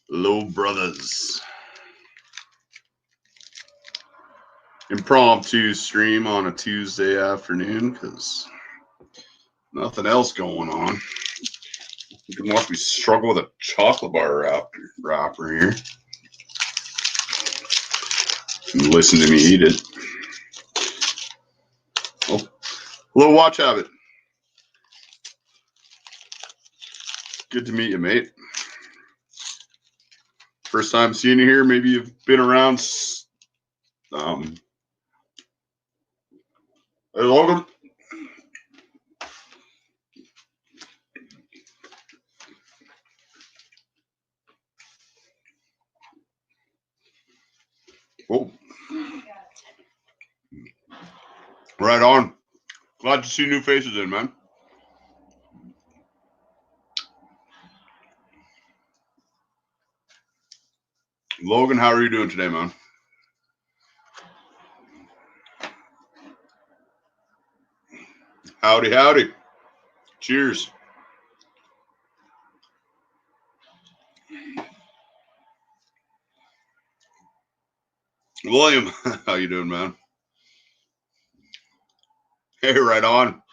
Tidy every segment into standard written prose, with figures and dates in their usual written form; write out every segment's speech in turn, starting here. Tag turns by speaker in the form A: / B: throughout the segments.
A: Hello, brothers. Impromptu stream on a Tuesday afternoon because nothing else going on. You can watch me struggle with a chocolate bar wrapper here. And listen to me eat it. Oh, hello, Watch Habit. Good to meet you, mate. First time seeing you here. Maybe you've been around. Hey, Logan. Oh. Right on. Glad to see new faces in, man. Logan, how are you doing today, man? Howdy, howdy. Cheers. William, how you doing, man? Hey, right on.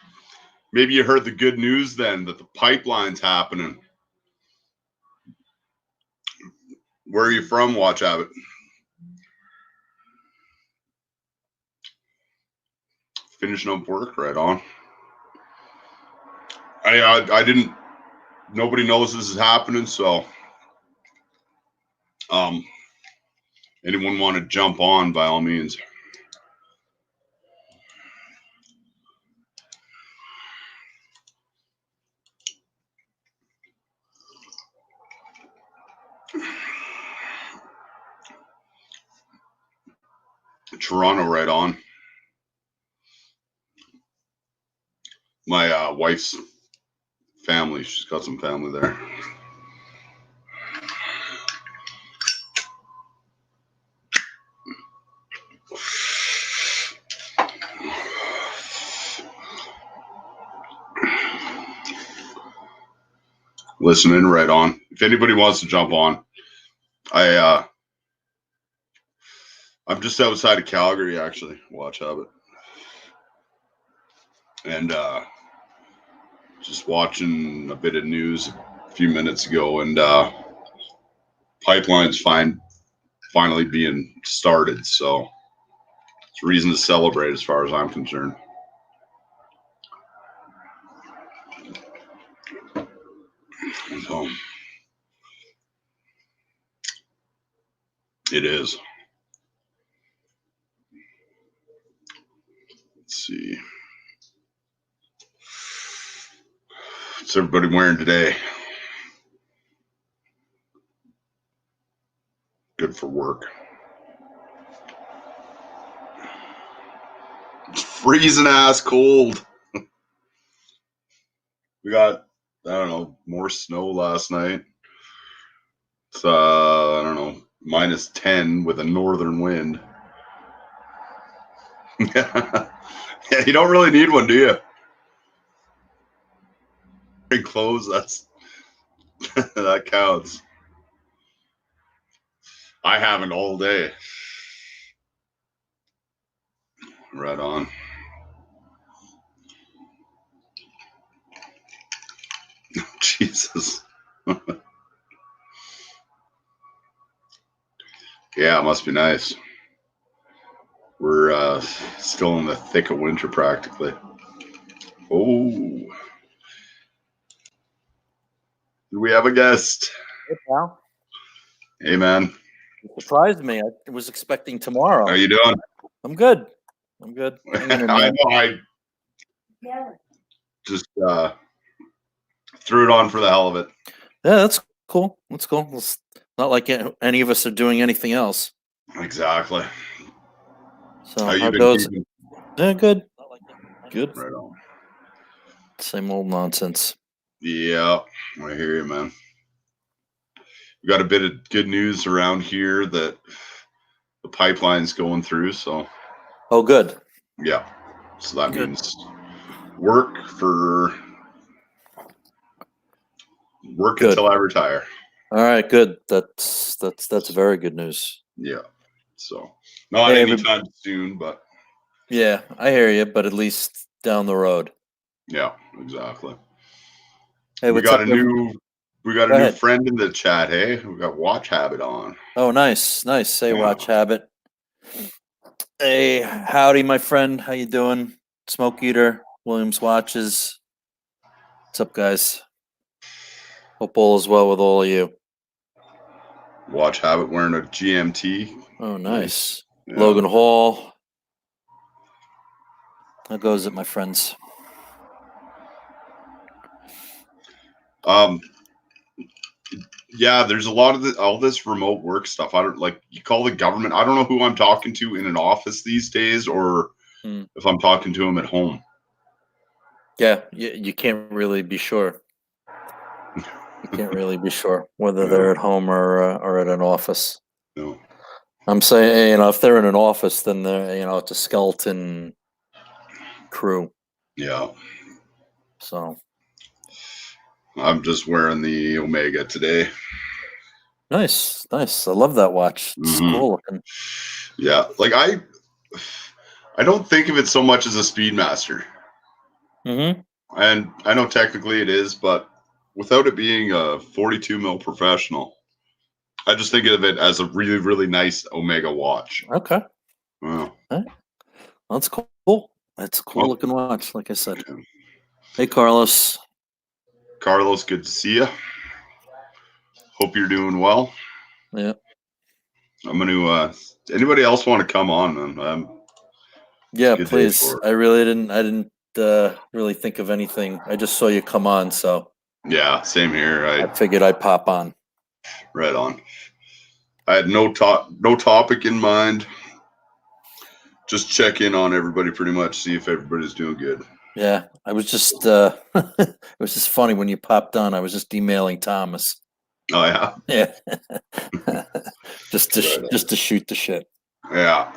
A: Maybe you heard the good news then that the pipeline's happening. Where are you from, Watch Habit? Finishing up work, right on. I didn't. Nobody knows this is happening, so anyone want to jump on, by all means. Toronto, right on. My wife's family, she's got some family there. Listening, right on. If anybody wants to jump on, I'm just outside of Calgary, actually. Watch Habit. And just watching a bit of news a few minutes ago, and pipelines finally being started. So it's a reason to celebrate as far as I'm concerned. So it is. Let's see. What's everybody wearing today? Good for work. It's freezing ass cold. We got, I don't know, more snow last night. It's I don't know, -10 with a northern wind. Yeah, you don't really need one, do you? Big clothes, that's that counts. I haven't all day. Right on. Jesus. Yeah, it must be nice. We're still in the thick of winter practically. Oh. Do we have a guest?
B: Hey, pal.
A: Hey, man.
B: You surprised me. I was expecting tomorrow.
A: How you doing?
B: I'm good. I'm good.
A: I just threw it on for the hell of it.
B: Yeah, that's cool. That's cool. It's not like any of us are doing anything else.
A: Exactly.
B: So how goes? Yeah, good. Good.
A: Right on.
B: Same old nonsense.
A: Yeah, I hear you, man. We got a bit of good news around here that the pipeline's going through. So.
B: Oh, good.
A: Yeah. So that means work until I retire.
B: All right, good. That's very good news.
A: Yeah. So not
B: Hey,
A: anytime soon, but
B: yeah, I hear you, but at least down the road.
A: yeah, exactly.
B: Hey,
A: We
B: what's
A: got
B: up?
A: a new we got a
B: Go
A: new
B: ahead.
A: friend in the chat, hey? We got Watch Habit on.
B: Oh, nice, nice. Say,
A: Yeah.
B: watch habit. Hey, howdy, my friend. How you doing? Smoke Eater, Williams watches. What's up, guys? Hope all is well with all of you.
A: Watch Habit wearing a GMT.
B: Oh, nice.
A: Yeah.
B: Logan Hall. How goes it, my friends?
A: Yeah, there's a lot of all this remote work stuff. I don't like you call the government. I don't know who I'm talking to in an office these days or if I'm talking to them at home.
B: Yeah, you can't really be sure. You can't really be sure whether
A: Yeah.
B: they're at home or at an office.
A: No.
B: I'm saying, if they're in an office, then they're, it's a skeleton crew.
A: Yeah.
B: So
A: I'm just wearing the Omega today.
B: nice, nice. I love that watch. It's cool looking.
A: Yeah, like I don't think of it so much as a Speedmaster, and I know technically it is, but without it being a 42 mil professional, I just think of it as a really, really nice Omega watch.
B: Okay.
A: Wow.
B: Well, that's cool. That's a cool
A: Well,
B: looking watch, like I said. Hey, Carlos.
A: Carlos, good to see you. Hope you're doing well.
B: Yeah.
A: I'm gonna. Anybody else want to come on, man?
B: Yeah,
A: good day
B: please.
A: for it.
B: I didn't really think of anything. I just saw you come on, so
A: Yeah, same here.
B: I figured I'd pop on.
A: Right on. I had no topic in mind. Just check in on everybody, pretty much, see if everybody's doing good.
B: Yeah, I was just it was just funny when you popped on. I was just emailing Thomas.
A: Oh yeah.
B: Yeah. just to shoot the shit.
A: Yeah.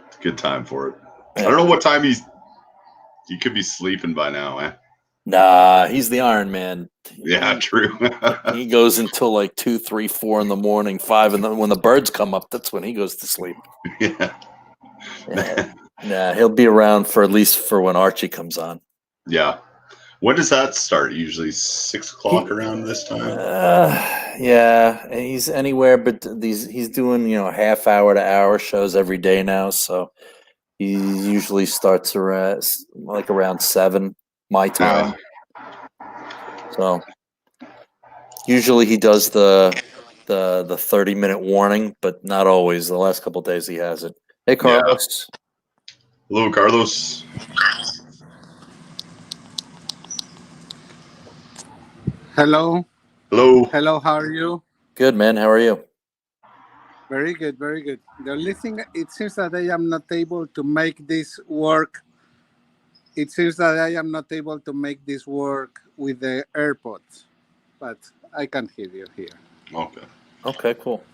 A: It's a good time for it.
B: Yeah.
A: I don't know what time he could be sleeping by now, eh?
B: Nah, he's the Iron Man.
A: Yeah, true.
B: He goes until like 2, 3, 4 in the morning, 5, and then when the birds come up, that's when he goes to sleep.
A: Yeah.
B: Nah, he'll be around for at least for when Archie comes on.
A: Yeah. When does that start? Usually 6 o'clock around this time.
B: Yeah, he's anywhere, but he's doing half-hour to hour shows every day now, so he usually starts around around 7 my time.
A: Yeah.
B: So usually he does the 30-minute warning, but not always. The last couple of days he has it. Hey, Carlos.
A: Yeah. Hello, Carlos.
C: Hello.
A: Hello.
C: Hello, how are you?
B: Good, man. How are you?
C: Very good, very good. The only thing, it seems that I am not able to make this work. It seems that I am not able to make this work with the AirPods, but I can hear you here.
A: Okay.
B: Okay, cool.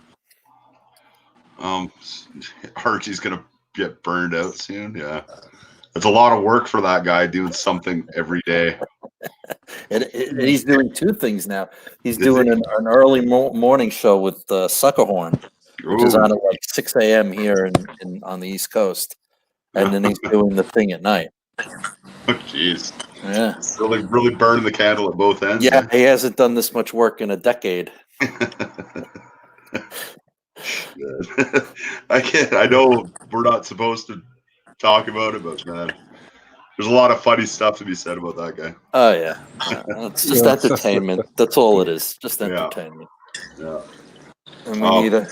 A: Archie's gonna get burned out soon. Yeah. It's a lot of work for that guy doing something every day.
B: He's doing 2 things now. He's doing an early morning show with Suckerhorn, which is on at like 6 a.m. here on the East Coast, and then he's doing the thing at night.
A: Jeez.
B: Yeah.
A: Really burning the candle at both ends.
B: Yeah, he hasn't done this much work in a decade.
A: I know we're not supposed to talk about it, but man, there's a lot of funny stuff to be said about that guy.
B: Oh yeah, it's just entertainment. That's all it is. Just
A: Yeah.
B: entertainment.
A: Yeah.
B: And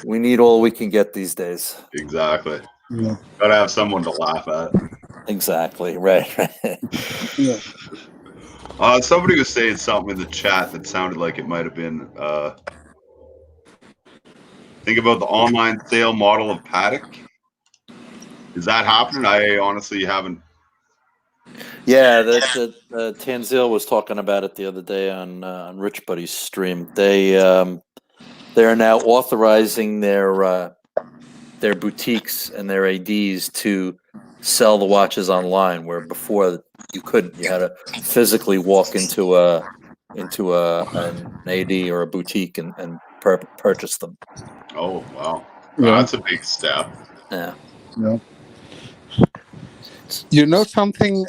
B: we need all we can get these days.
A: Exactly.
C: Yeah.
A: Gotta have someone to laugh at.
B: Exactly. Right.
C: Yeah.
A: Somebody was saying something in the chat that sounded like it might have been think about the online sale model of Paddock. Is that happening? I honestly haven't.
B: Yeah, that Tanzil was talking about it the other day on Rich Buddy's stream. They're now authorizing their boutiques and their ADs to sell the watches online, where before you couldn't. You had to physically walk into a into an AD or a boutique and purchase them.
A: Oh wow,
C: Yeah.
A: that's a big step.
B: Yeah.
C: Yeah. You know something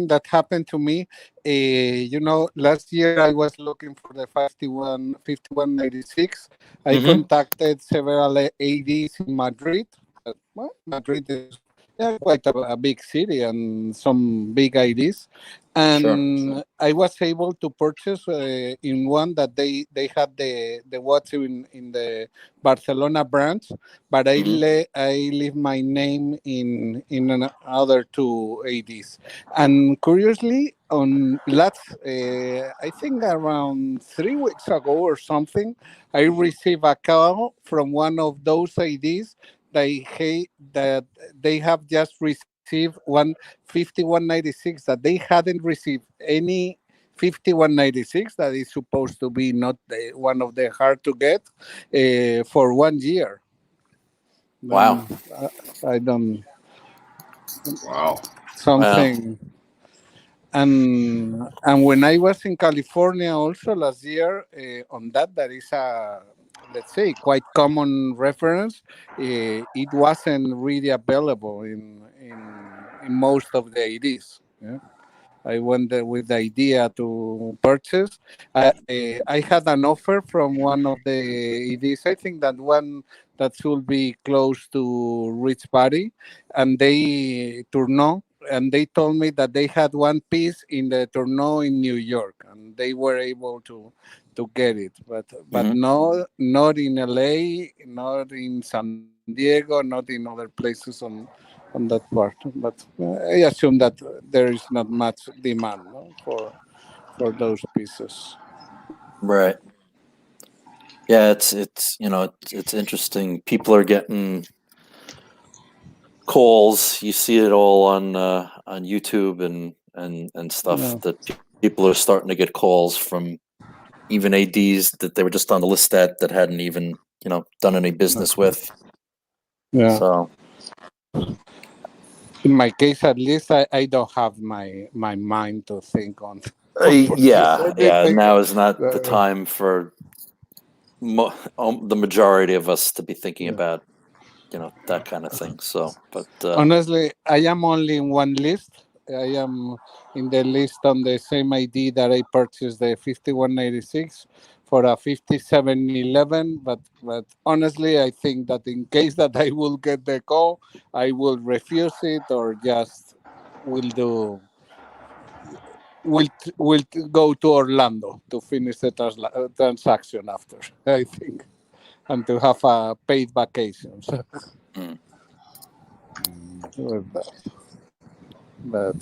C: that happened to me. Last year I was looking for the 5196. I contacted several ADs in Madrid. Well, Madrid is quite a big city and some big IDs. And I was able to purchase in one that they had the watch in the Barcelona branch, but I leave my name in another two ADs. And curiously, on last I think around 3 weeks ago or something, I received a call from one of those ADs that they have just received one 5196 that they hadn't received any 5196 that is supposed to be not one of the hard to get for 1 year.
B: Wow.
C: I don't
A: Wow.
C: something. And when I was in California also last year, on that is a, let's say, quite common reference. It wasn't really available in most of the IDs. Yeah. I went there with the idea to purchase. I had an offer from one of the EDs. I think that one that should be close to Rich Party, and they Tourneau, and they told me that they had one piece in the Tourneau in New York, and they were able to get it, but no, not in LA, not in San Diego, not in other places on that part. But I assume that there is not much demand, no, for those pieces.
B: Right. Yeah, it's it's interesting. People are getting calls. You see it all on YouTube and stuff
C: Yeah.
B: that people are starting to get calls from even ADs that they were just on the list that hadn't even done any business with.
C: Yeah.
B: So
C: In my case, at least, I don't have my mind to think on.
B: yeah.
C: Anything.
B: Now is not the time for the majority of us to be thinking about that kind of thing. So, but
C: honestly, I am only in one list. I am in the list on the same ID that I purchased the 5196 for a 5711. But honestly, I think that in case that I will get the call, I will refuse it or just will do. Will go to Orlando to finish the transaction after. I think, and to have a paid vacation. With that. But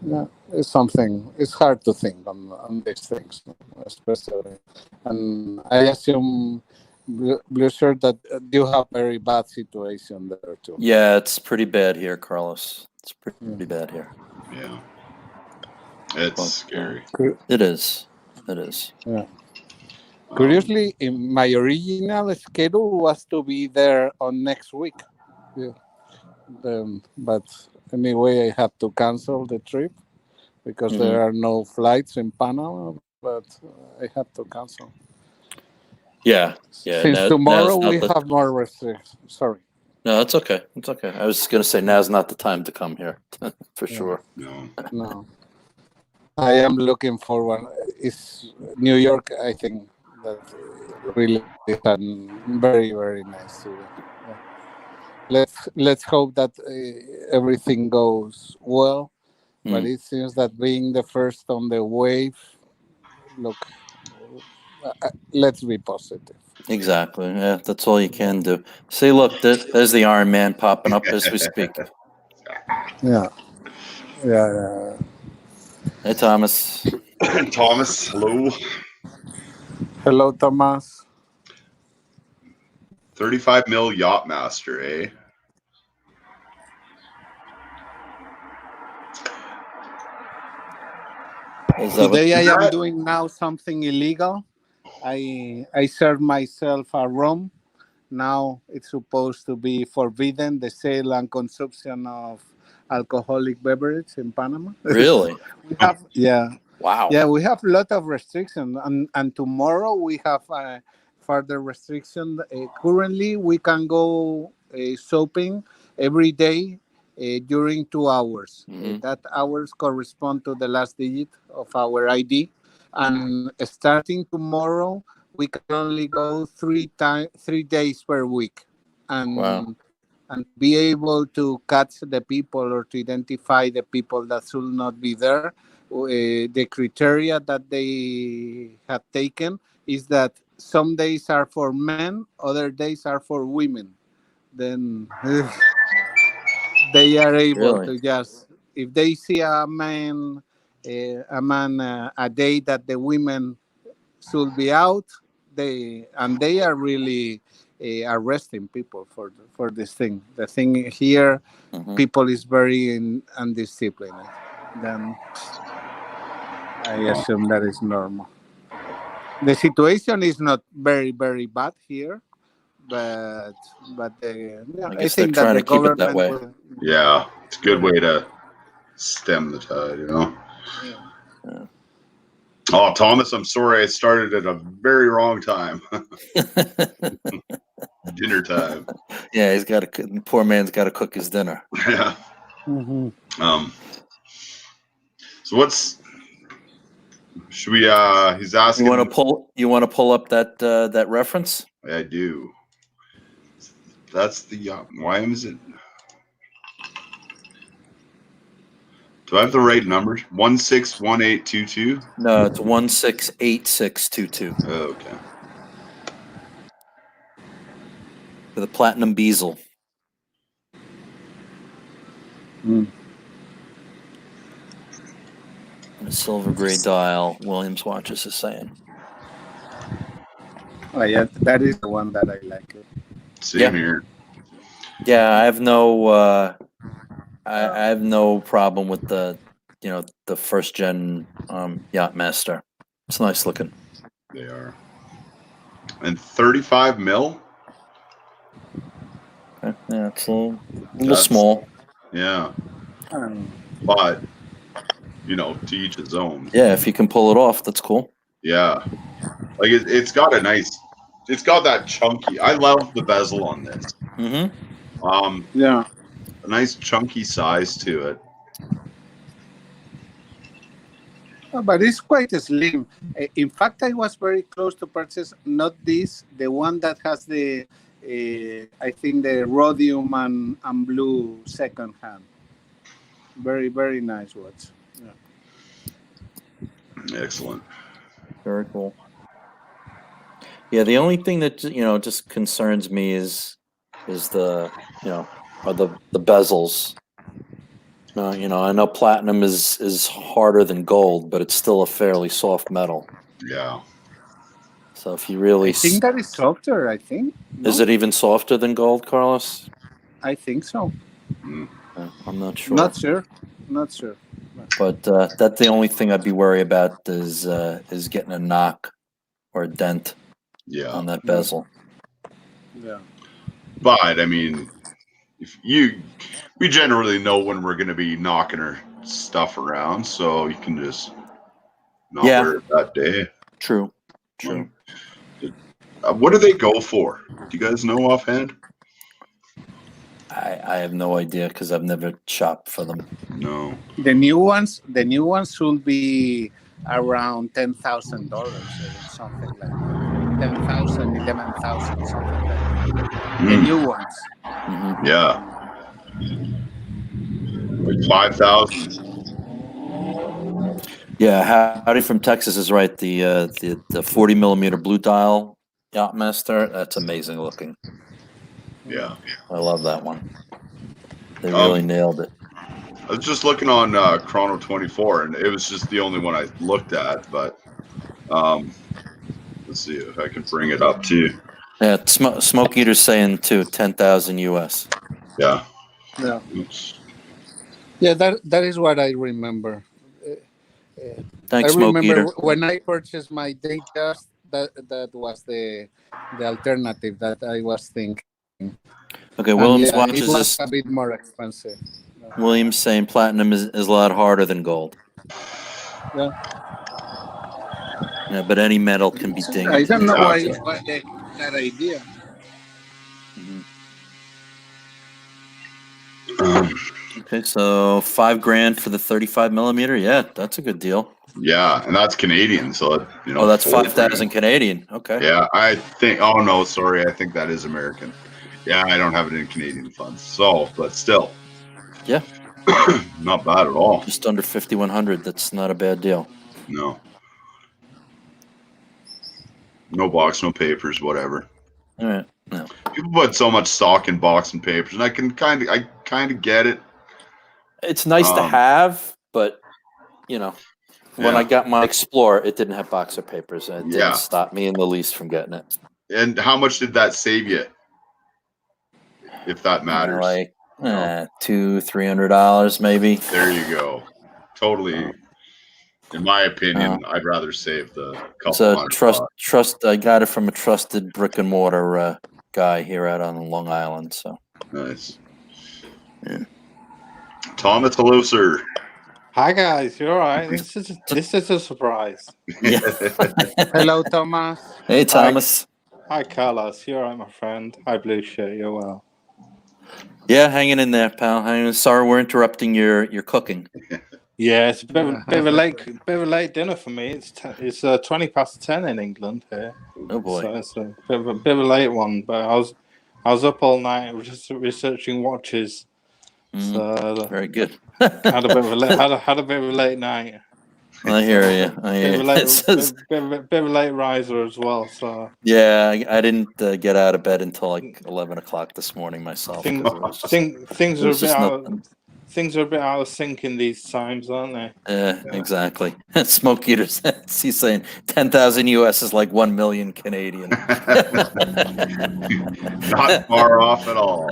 C: yeah, it's something. It's hard to think on these things, especially. And I assume, Blue Shirt, that you have very bad situation there too.
B: Yeah, it's pretty bad here, Carlos. It's pretty bad here.
A: Yeah, it's scary.
B: It is. It is.
C: Yeah. Curiously, in my original schedule was to be there on next week. Yeah. But anyway, I had to cancel the trip because there are no flights in Panama. But I had to cancel.
B: Yeah.
C: Since tomorrow we have more restrictions. Sorry.
B: No, it's okay. It's okay. I was going to say now's not the time to come here, for sure.
C: No. I am looking forward. It's New York. I think that really is a very nice city. Yeah. Let's hope that everything goes well. But it seems that being the first on the wave, look, let's be positive.
B: Exactly. Yeah, that's all you can do. See, look, there's the Iron Man popping up as we speak.
C: Yeah.
B: Hey, Thomas.
A: Thomas, hello.
C: Hello, Thomas.
A: 35 mil Yacht Master, eh?
C: Today I am doing now something illegal. I serve myself a rum. Now it's supposed to be forbidden the sale and consumption of alcoholic beverage in Panama.
B: Really?
C: Yeah.
B: Wow.
C: Yeah, we have a lot of restrictions, and tomorrow we have further restriction. Currently, we can go shopping every day during 2 hours. That hours correspond to the last digit of our ID, and starting tomorrow, we can only go 3 days per week,
B: Wow.
C: and to be able to catch the people or to identify the people that should not be there, the criteria that they have taken is that some days are for men, other days are for women. Then they are able
B: Really?
C: to just, if they see a day that the women should be out, they are really arresting people for this thing. The thing here, people is very undisciplined. Then I assume that is normal. The situation is not very bad here, but
B: I
C: I
B: guess they're
C: think that
B: trying
C: the
B: to keep it that
C: government
B: way.
C: will.
A: Yeah, it's a good way to stem the tide, you know.
C: Yeah.
A: Oh, Thomas, I'm sorry I started at a very wrong time. Dinner time.
B: Yeah, poor man's got to cook his dinner.
A: Yeah. So should we he's asking,
B: You want to pull up that reference?
A: I do. That's the why is it, do I have the right numbers? 161822?
B: No, it's 168622
A: Oh, okay.
B: for the platinum bezel. And a silver gray dial. Williams watches is saying.
C: Oh yeah, that is the one that I like.
A: Same here.
B: Yeah, I have no I have no problem with the first gen Yachtmaster. It's nice looking.
A: They are. And 35 mil?
B: Okay. Yeah, it's a little small.
A: Yeah. But to each his own.
B: Yeah, if you can pull it off, that's cool.
A: Yeah. Like it's got that chunky. I love the bezel on this.
C: Yeah.
A: A nice chunky size to it.
C: But it's quite slim. In fact, I was very close to purchase not this, the one that has the, I think the rhodium and blue second hand. Very nice watch.
A: Yeah. Excellent.
B: Very cool. Yeah, the only thing that just concerns me is the are the bezels. I know platinum is harder than gold, but it's still a fairly soft metal.
A: Yeah.
B: So if you really,
C: I think that is softer. I think.
B: No? Is it even softer than gold, Carlos?
C: I think so.
B: I'm not sure.
C: Not sure.
B: But that's the only thing I'd be worried about is getting a knock or a dent.
A: Yeah.
B: On that bezel.
C: Yeah.
A: But I mean, we generally know when we're going to be knocking our stuff around, so you can just not wear it that day.
B: True.
A: What do they go for? Do you guys know offhand?
B: I have no idea because I've never shopped for them.
A: No.
C: The new ones should be around $10,000 or something like that. 10,000, 11,000, something like that. The new ones.
A: Yeah. Like 5,000.
B: Yeah, Howdy from Texas is right. The 40 millimeter blue dial Yachtmaster, that's amazing looking.
A: Yeah.
B: I love that one. They really nailed it.
A: I was just looking on Chrono 24, and it was just the only one I looked at. But let's see if I can bring it up to you.
B: Yeah, Smoke Eater's saying too, 10,000 US.
A: Yeah.
C: Yeah. Oops. Yeah, that is what I remember.
B: Thanks,
C: I remember
B: Smoke Eater.
C: when I purchased my Datejust, that was the alternative that I was thinking.
B: Okay, Williams watches
C: it was
B: this.
C: A bit more expensive.
B: Williams saying platinum is a lot harder than gold.
C: Yeah.
B: Yeah, but any metal can be dinged.
C: I don't know why that idea.
B: Okay, so $5,000 for the 35 millimeter. Yeah, that's a good deal.
A: Yeah, and that's Canadian, so
B: Oh, that's
A: 4 grand.
B: 5,000 Canadian. Okay.
A: Yeah, I think. Oh no, sorry, I think that is American. Yeah, I don't have it in Canadian funds, so but still,
B: Yeah,
A: not bad at all.
B: just under 5,100. That's not a bad deal.
A: No, no box, no papers, whatever.
B: All right. No.
A: People put so much stock in box and papers, and I kind of get it.
B: It's nice to have, but when I got my Explorer, it didn't have box or papers, and it didn't stop me in the least from getting it.
A: And how much did that save you, if that matters?
B: Like $200-$300 maybe.
A: There you go. Totally. In my opinion, I'd rather save the couple
B: trust. I got it from a trusted brick and mortar guy here out on Long Island. So
A: nice. Yeah. Thomas, hello, sir.
D: Hi guys, you all right? This is a surprise.
B: Yeah.
C: Hello, Thomas.
B: Hey, Thomas.
D: Hi, Carlos. You all right, my friend? Hi, Blue Shirt. You're well.
B: Yeah, hanging in there, pal. Sorry, we're interrupting your cooking.
D: Yeah, it's a bit of a late dinner for me. It's 20 past 10 in England here.
B: Oh boy,
D: so it's a bit of a late one. But I was up all night just researching watches. So
B: very good.
D: had a bit of a late night.
B: I hear you.
D: Bit of a late riser as well. So
B: yeah, I didn't get out of bed until like 11 o'clock this morning myself.
D: Things are a bit out of sync in these times, aren't they?
B: Yeah, exactly. Smoke eaters. He's saying 10,000 US is like 1 million Canadian.
A: Not far off at all.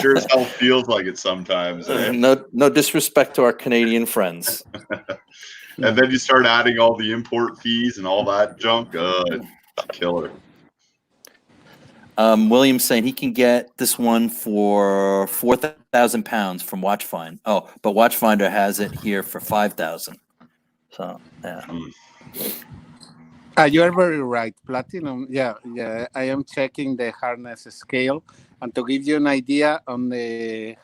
A: Sure as hell feels like it sometimes. Eh?
B: No disrespect to our Canadian friends.
A: And then you start adding all the import fees and all that junk. Killer.
B: William's saying he can get this one for £4,000 from Watchfinder. Oh, but Watchfinder has it here for 5,000. So yeah.
C: You are very right. Platinum. Yeah. I am checking the hardness scale, and to give you an idea on the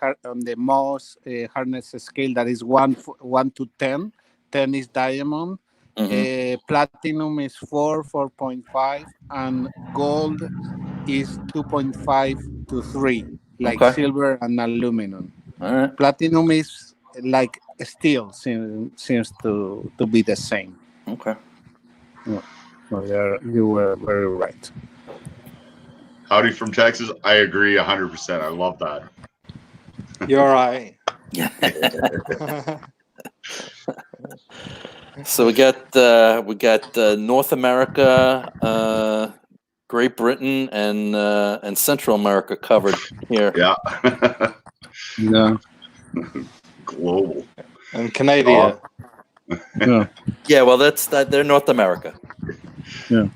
C: Moss hardness scale, that is 1 to 10. 10 is diamond. Platinum is 4.5, and gold is 2.5 to 3, like silver and aluminum.
B: All right.
C: Platinum is like steel, seems to be the same.
B: Okay.
C: You were very right.
A: Howdy from Texas. I agree 100%. I love that.
D: You're right.
B: Yeah. So we got North America, Great Britain, and Central America covered here.
A: Yeah.
C: Yeah.
A: Global.
D: And Canada.
B: Yeah. Well, they're North America.
C: Yeah.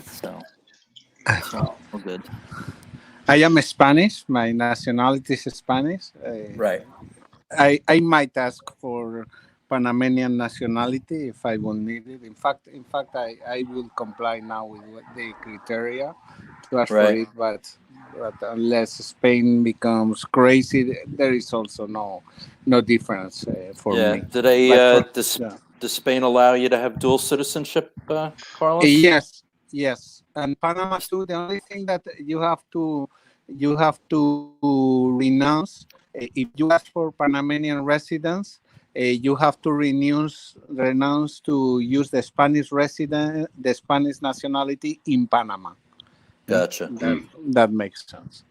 B: So we're good.
C: I am Spanish. My nationality is Spanish.
B: Right.
C: I might ask for Panamanian nationality if I will need it. In fact, I will comply now with the criteria to ask for it. But unless Spain becomes crazy, there is also no difference for me.
B: Does Spain allow you to have dual citizenship, Carlos?
C: Yes. And Panama too. The only thing that you have to renounce if you ask for Panamanian residence, you have to renounce to use the Spanish nationality in Panama.
B: Gotcha.
C: That makes sense.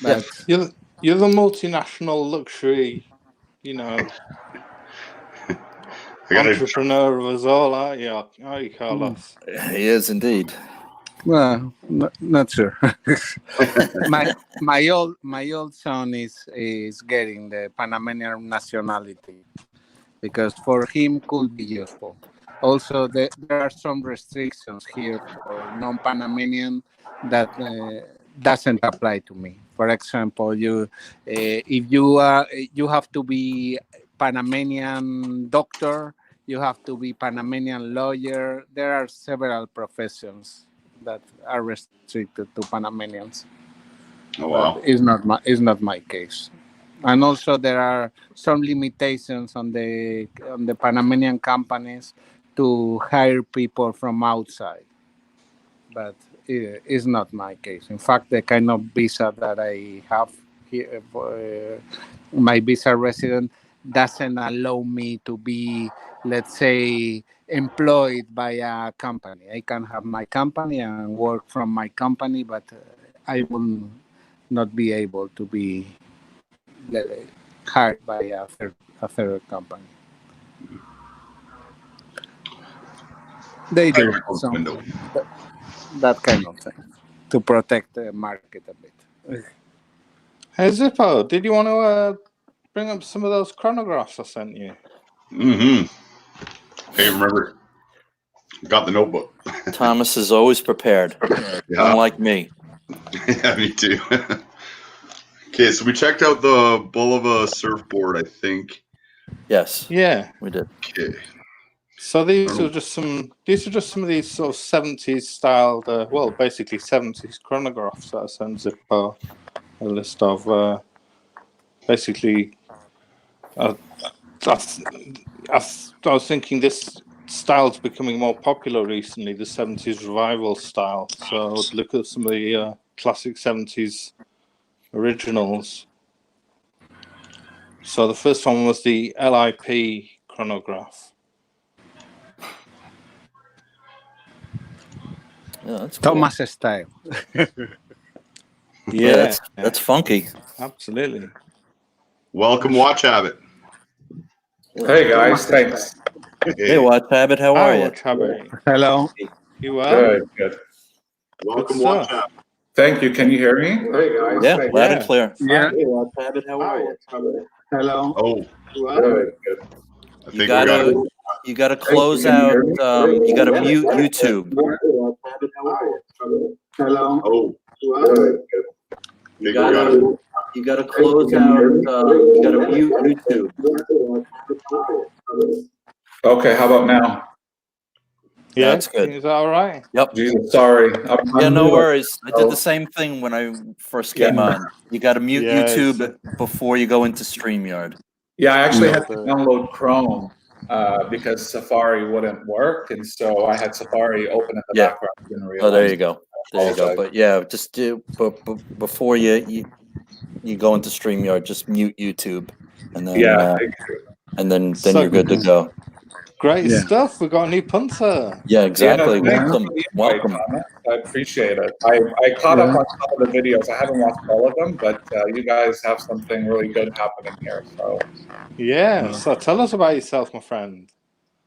C: But
D: you're the multinational luxury, entrepreneur of us all, aren't you, Carlos?
B: He is indeed.
C: Well, not sure. my old son is getting the Panamanian nationality because for him could be useful. Also, there are some restrictions here for non-Panamanian that doesn't apply to me. For example, if you have to be Panamanian doctor, You have to be Panamanian lawyer. There are several professions that are restricted to Panamanians.
A: Oh wow!
C: But it's not my case. And also there are some limitations on the Panamanian companies to hire people from outside. But it's not my case. In fact, the kind of visa that I have here, my visa resident doesn't allow me to be, let's say, employed by a company. I can have my company and work from my company, but I will not be able to be hired by a third company. They do some that kind of thing to protect the market a bit.
D: Hey Zippo, did you want to bring up some of those chronographs I sent you?
A: Hey, remember, got the notebook.
B: Thomas is always prepared, unlike me.
A: Yeah, me too. Okay, so we checked out the Bulova surfboard, I think.
B: Yes.
D: Yeah,
B: we did.
A: Okay.
D: So these are just some of these sort of 70s styled, basically 70s chronographs that I sent Zippo a list of. Basically, I was thinking this style's becoming more popular recently, the 70s revival style. So I'd look at some of the classic 70s originals. So the first one was the LIP chronograph.
B: Yeah, that's cool.
C: Thomas style.
B: Yeah, that's funky.
D: Absolutely.
A: Welcome, Watch Habit.
E: Hey guys, thanks.
B: Hey, Watch Habit, how are you?
D: Watch Habit.
C: Hello.
D: You well?
E: Good.
A: Welcome, Watch Habit.
E: Thank you. Can you hear me? Hey guys.
B: Yeah, loud and clear.
C: Yeah.
B: Hey, Watch Habit, how are you?
C: Hello.
A: Oh,
E: Good.
A: I think we got it.
B: You got to close out. You got to mute YouTube.
C: Hello.
A: Oh,
B: You got to close out. You got to mute YouTube.
E: Okay, how about now?
D: Yeah,
B: that's good.
D: Is that all right?
B: Yep.
E: Jesus, sorry.
B: Yeah, no worries. I did the same thing when I first came on. You got to mute YouTube before you go into StreamYard.
E: Yeah, I actually had to download Chrome because Safari wouldn't work, and so I had Safari open in the background. Didn't realize.
B: Oh, there you go. There you go. But yeah, just do. But before you go into StreamYard, just mute YouTube, and then and then you're good to go.
D: Great stuff. We got a new punter.
B: Yeah, exactly.
E: Welcome. I appreciate it. I caught up on some of the videos. I haven't watched all of them, but you guys have something really good happening here. So
D: so tell us about yourself, my friend.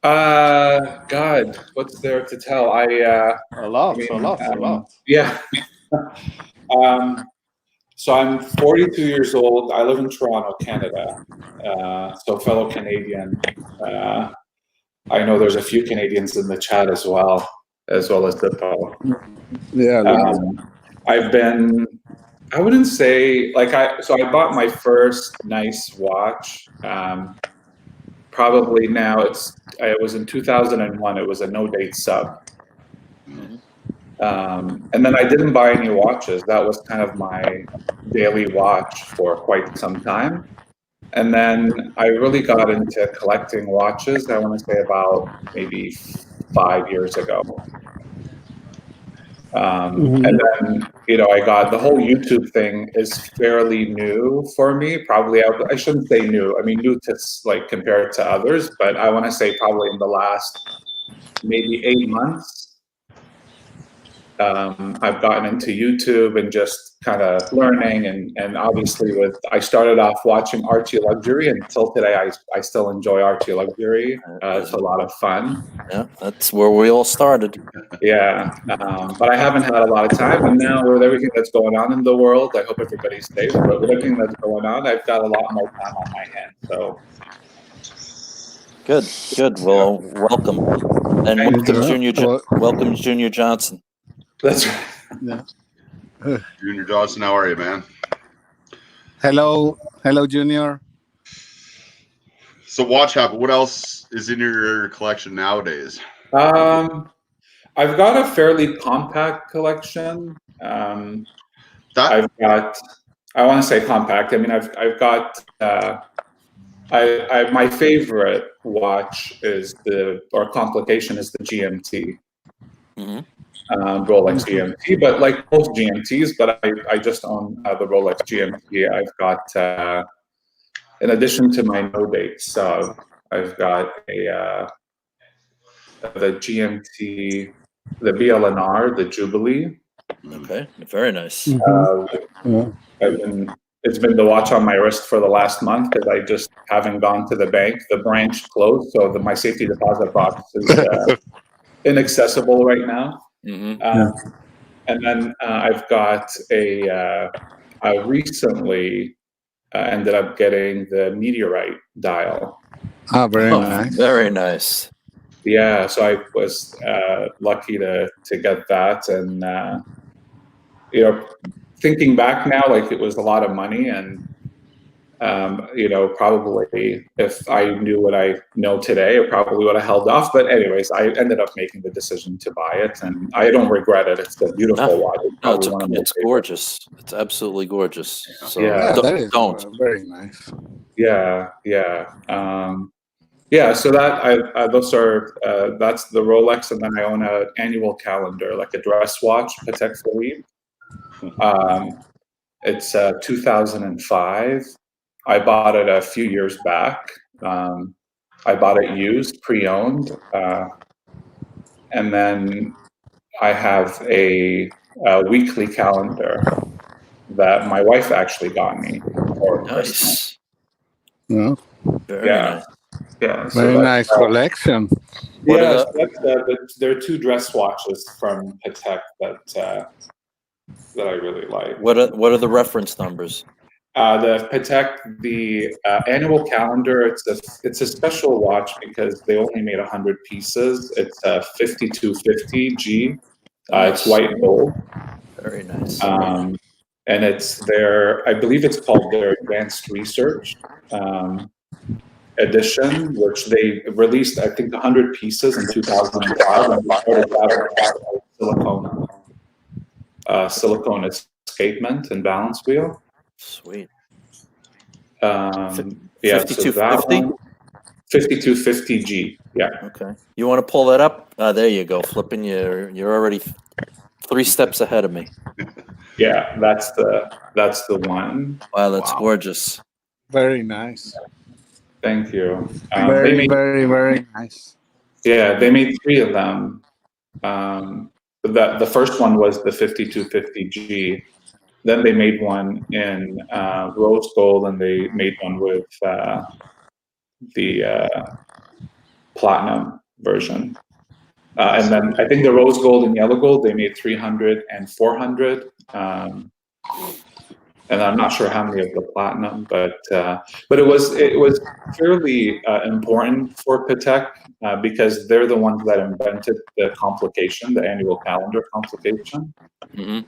E: God, what's there to tell?
D: A lot.
E: Yeah. So I'm 42 years old. I live in Toronto, Canada. So fellow Canadian. I know there's a few Canadians in the chat as well as Zippo.
C: Yeah.
E: I've been, I wouldn't say, I bought my first nice watch. Probably now it was in 2001. It was a no date sub. And then I didn't buy any watches. That was kind of my daily watch for quite some time. And then I really got into collecting watches, I want to say about maybe 5 years ago. And then, I got the whole YouTube thing is fairly new for me. Probably, I shouldn't say new. I mean, new to compared to others, but I want to say probably in the last maybe 8 months, I've gotten into YouTube and just kind of learning, and obviously I started off watching Archie Luxury, and until today I still enjoy Archie Luxury. It's a lot of fun.
B: Yeah, that's where we all started.
E: Yeah, but I haven't had a lot of time, and now with everything that's going on in the world, I hope everybody's safe. But with everything that's going on, I've got a lot more time on my hands. So
B: good. Well, welcome, and welcome Junior Johnson.
E: That's right.
C: Yeah.
A: Junior Johnson, how are you, man?
C: Hello, Junior.
A: So Watch Habit, what else is in your collection nowadays?
E: I've got a fairly compact collection. I've got, I want to say compact. I mean, I've got, my favorite watch is or complication is the GMT. Rolex GMT, but like most GMTs, but I just own the Rolex GMT. I've got, in addition to my no date sub, I've got the GMT, the BLNR, the Jubilee.
B: Okay, very nice.
E: It's been the watch on my wrist for the last month because I just haven't gone to the bank. The branch closed, so my safety deposit box is inaccessible right now. And then I've got I recently ended up getting the Meteorite dial.
C: Oh, very nice.
B: Very nice.
E: Yeah, so I was lucky to get that, and you know, thinking back now, like it was a lot of money, and you know, probably if I knew what I know today, I probably would have held off. But anyways, I ended up making the decision to buy it, and I don't regret it. It's a beautiful watch.
B: It's gorgeous. It's absolutely gorgeous. So
C: that is
B: don't.
C: Very nice.
E: Yeah. Yeah, so that those are that's the Rolex, and then I own an annual calendar, like a dress watch, Patek Philippe. It's 2005. I bought it a few years back. I bought it used, pre-owned, and then I have a weekly calendar that my wife actually got me for Christmas.
C: Yeah.
B: Very nice.
E: Yeah, so
C: very nice collection.
E: Yeah, there are two dress watches from Patek that I really like.
B: What are the reference numbers?
E: The Patek, the annual calendar, it's a special watch because they only made 100 pieces. It's a 5250G. It's white and gold.
B: Very nice.
E: And it's I believe it's called their Advanced Research edition, which they released, I think, 100 pieces in 2005, and they started silicone escapement and balance wheel.
B: Sweet.
E: Yeah,
B: 5250?
E: 5250G. Yeah.
B: Okay. You want to pull that up? There you go. Flipping, you're already 3 steps ahead of me.
E: Yeah, that's the one.
B: Wow, that's gorgeous.
C: Very nice.
E: Thank you.
C: Very nice.
E: Yeah, they made 3 of them. The first one was the 5250G. Then they made one in rose gold, and they made one with the platinum version. And then I think the rose gold and yellow gold, they made 300 and 400. And I'm not sure how many of the platinum, but it was fairly important for Patek because they're the ones that invented the complication, the annual calendar complication. And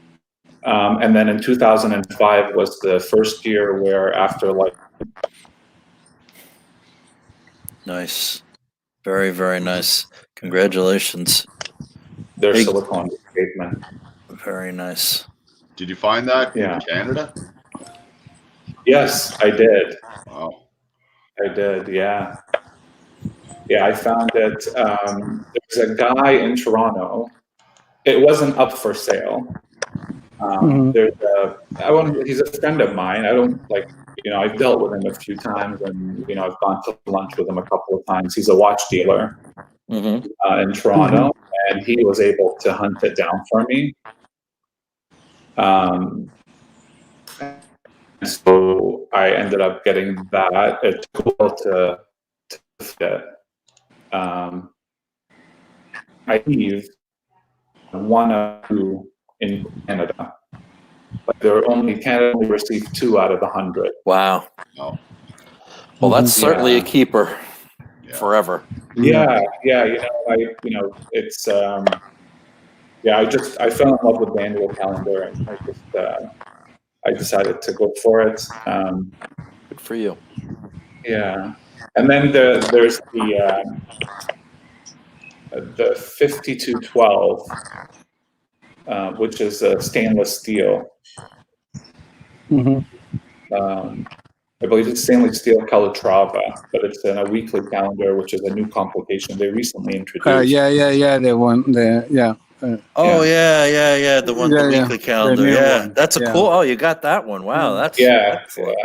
E: then in 2005 was the first year where after
B: Nice. Very, very nice. Congratulations.
E: Their silicone escapement.
B: Very nice.
A: Did you find that in Canada?
E: Yes, I did.
A: Wow.
E: I did, yeah. Yeah, I found it. There's a guy in Toronto. It wasn't up for sale. He's a friend of mine. I don't I've dealt with him a few times, and I've gone to lunch with him a couple of times. He's a watch dealer in Toronto, and he was able to hunt it down for me. So I ended up getting that. It took a while to fit. I believe one or two in Canada. But Canada only received 2 out of the 100.
B: Wow. Oh. Well, that's certainly a keeper forever.
E: Yeah. It's I fell in love with the annual calendar, and I decided to go for it.
B: Good for you.
E: Yeah. And then there's the 5212, which is a stainless steel. I believe it's stainless steel Calatrava, but it's in a weekly calendar, which is a new complication they recently introduced.
C: The one,
B: The one, the weekly calendar.
C: One.
B: That's a cool. Oh, you got that one. Wow, that's excellent.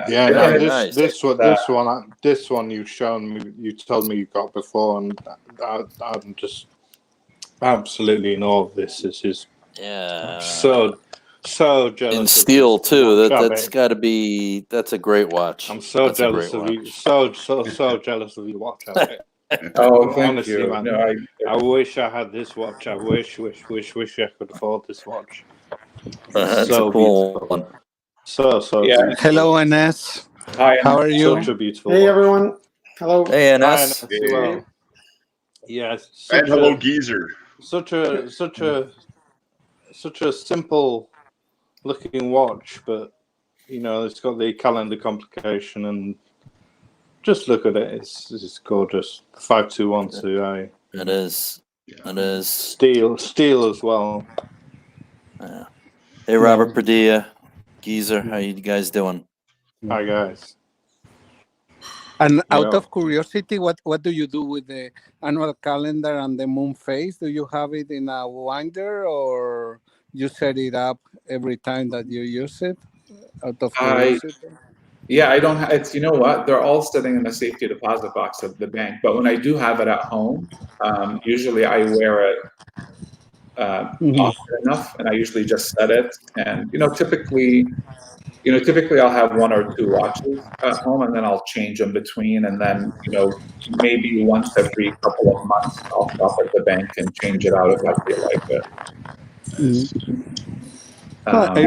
D: This one you've shown me. You told me you got before, and I'm just absolutely in awe of this. This is so jealous.
B: In steel too. That's got to be. That's a great watch.
D: I'm so jealous of you. So jealous of your watch.
E: Oh, thank
D: honestly,
E: you.
D: Man,
E: no,
D: I wish I had this watch. I wish I could afford this watch.
B: That's so a cool beautiful. One.
D: So
E: yeah.
C: Hello, NS.
E: Hi.
C: How are you?
D: Such a beautiful.
F: Hey,
D: watch.
F: everyone. Hello.
B: Hey, NS.
D: Hi, NS. Well, yes.
A: And hello, Geezer.
D: Such a simple looking watch, but it's got the calendar complication, and just look at it. It's gorgeous. 5212.
B: It is. It is
D: steel as well.
B: Yeah. Hey, Robert Padilla, Geezer, how you guys doing?
D: Hi, guys.
C: And out of curiosity, what do you do with the annual calendar and the moon phase? Do you have it in a winder, or you set it up every time that you use it? Out of curiosity.
E: I don't. It's what, they're all sitting in the safety deposit box of the bank. But when I do have it at home, usually I wear it often enough, and I usually just set it. And typically I'll have one or two watches at home, and then I'll change them between. And then maybe once every couple of months, I'll stop at the bank and change it out if I feel like it.
C: I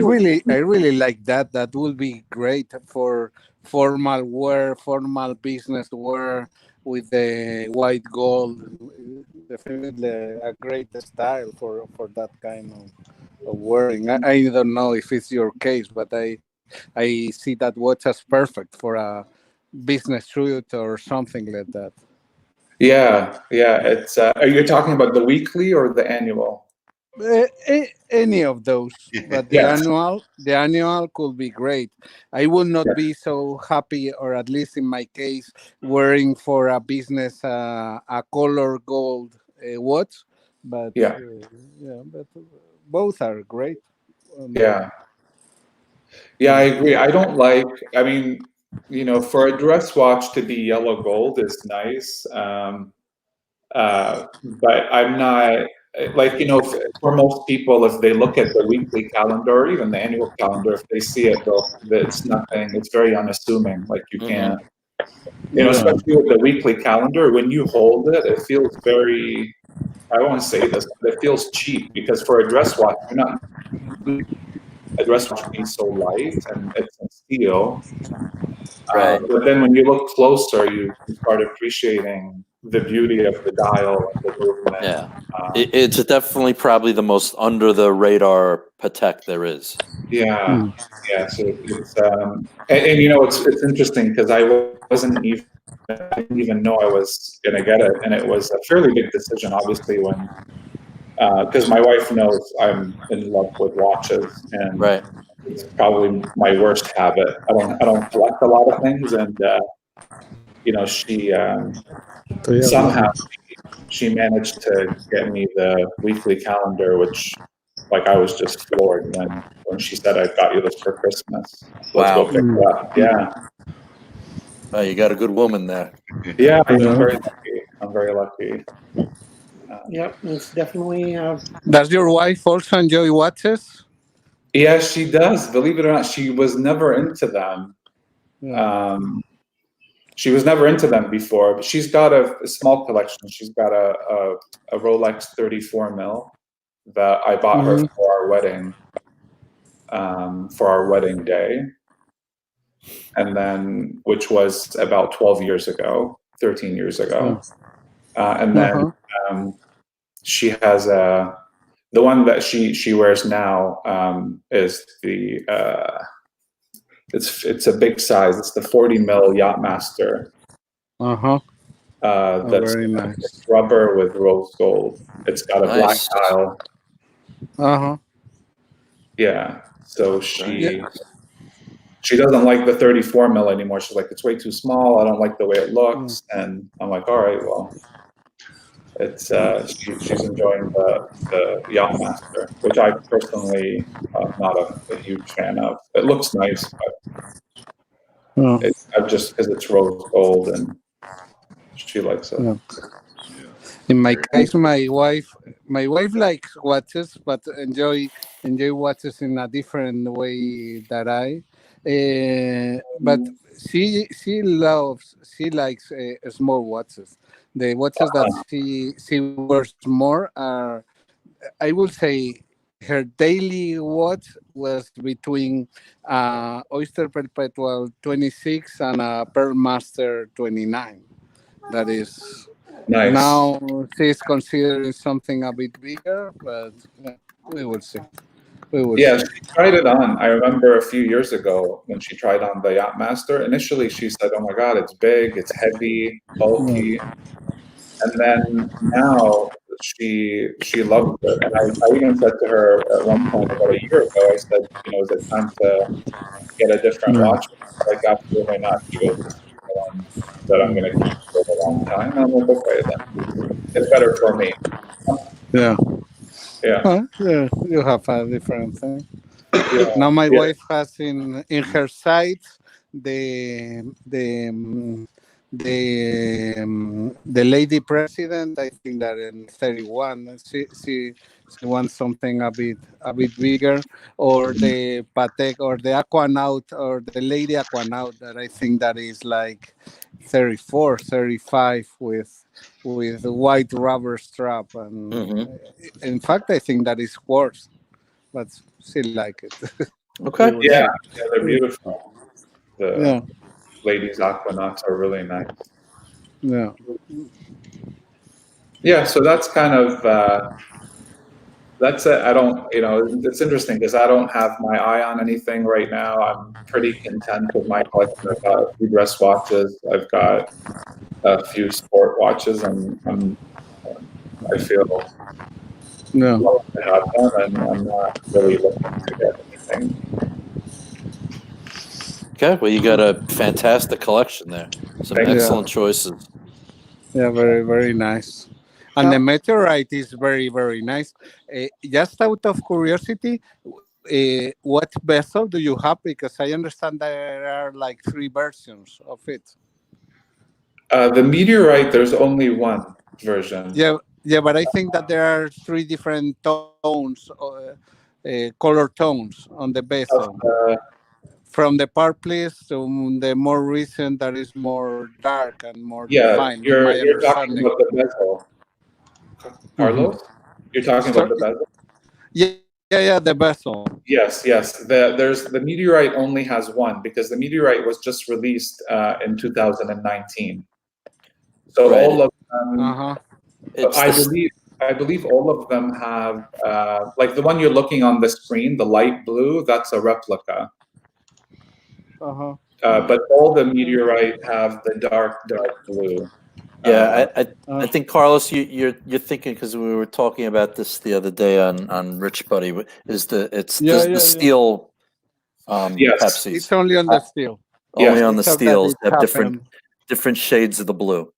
C: really like that. That will be great for formal wear, formal business wear with the white gold. Definitely a great style for that kind of wearing. I don't know if it's your case, but I see that watch as perfect for a business suit or something like that.
E: Yeah. It's. Are you talking about the weekly or the annual?
C: Any of those, but the annual could be great. I would not be so happy, or at least in my case, wearing for a business a color gold watch, but but both are great.
E: I agree. I don't like. I mean, for a dress watch to be yellow gold is nice, but I'm not. Like, for most people, if they look at the weekly calendar or even the annual calendar, if they see it, it's nothing. It's very unassuming. Like, you can't, especially with the weekly calendar, when you hold it, it feels very, I don't want to say this, but it feels cheap, because for a dress watch, a dress watch being so light and it's in steel.
B: Right.
E: But then when you look closer, you start appreciating the beauty of the dial and the movement.
B: Yeah. It's definitely probably the most under the radar Patek there is.
E: Yeah. So it's and it's interesting, because I didn't even know I was gonna get it, and it was a fairly big decision, obviously, when because my wife knows I'm in love with watches, and it's probably my worst habit. I don't collect a lot of things, and she somehow she managed to get me the weekly calendar, which, like, I was just floored when she said, "I got you this for Christmas. Let's go pick it up." Yeah.
B: Oh, you got a good woman there.
E: Yeah, I'm very lucky.
F: Yep, it's definitely.
C: Does your wife also enjoy watches?
E: Yeah, she does. Believe it or not, she was never into them. She was never into them before, but she's got a small collection. She's got a Rolex 34 mil that I bought her for our wedding day, and then, which was about 13 years ago, and then she has the one that she wears now is the it's a big size. It's the 40 mil Yachtmaster That's
C: Very nice.
E: rubber with rose gold. It's got a black
B: Nice.
E: dial. Yeah. So
B: Very
E: she doesn't like the 34 mil anymore. She's like, it's way too small. I don't like the way it looks. And I'm like, all right, well, it's she's enjoying the Yachtmaster, which I personally not a huge fan of. It looks nice, but I'm just because it's rose gold and she likes it.
C: Yeah. In my case, my wife likes watches, but enjoy watches in a different way that I. But she likes small watches. The watches that she wears more are, I will say, her daily watch was between Oyster Perpetual 26 and a Pearl Master 29. That is.
E: Nice.
C: Now she's considering something a bit bigger, but we will see.
E: She tried it on. I remember a few years ago when she tried on the Yachtmaster. Initially, she said, "Oh my God, it's big, it's heavy, bulky," and then now she loves it. And I even said to her at one point about a year ago, I said, "Is it time to get a different watch?" Like, absolutely not. She goes, "This is the one that I'm going to keep for a long time." And I'm like, okay, then it's better for me.
C: Yeah.
E: Yeah.
C: You have a different thing. Now my wife has in her sights the lady president. I think that in 31, she wants something a bit bigger, or the Patek or the Aquanaut or the lady Aquanaut that I think that is like 34, 35 with white rubber strap, and in fact I think that is worse, but still like it.
B: Okay.
E: Yeah, they're beautiful. The ladies Aquanauts are really nice. Yeah, so that's kind of that's it. I don't, it's interesting because I don't have my eye on anything right now. I'm pretty content with my collection. I've got a few dress watches. I've got a few sport watches, and I feel to have them, and I'm not really looking to get anything.
B: Okay, well, you got a fantastic collection there. Some excellent choices.
C: Yeah, very, very nice. And the meteorite is very, very nice. Just out of curiosity, what vessel do you have? Because I understand there are like 3 versions of it.
E: The meteorite, there's only one version.
C: Yeah, but I think that there are 3 different tones, color tones on the vessel. From the purplish to the more recent, that is more dark and more defined.
E: You're talking about the bezel, Carlos. You're talking about the bezel.
C: Yeah, the bezel.
E: Yes. The meteorite only has one because the meteorite was just released in 2019. So all of them, I believe all of them have like the one you're looking on the screen, the light blue. That's a replica. But all the meteorite have the dark blue.
B: Yeah, I think Carlos, you're thinking, because we were talking about this the other day on Rich Buddy. Is the steel?
E: Yes,
B: Pepsis.
C: It's only on the steel.
B: Only on the steels have different shades of the blue.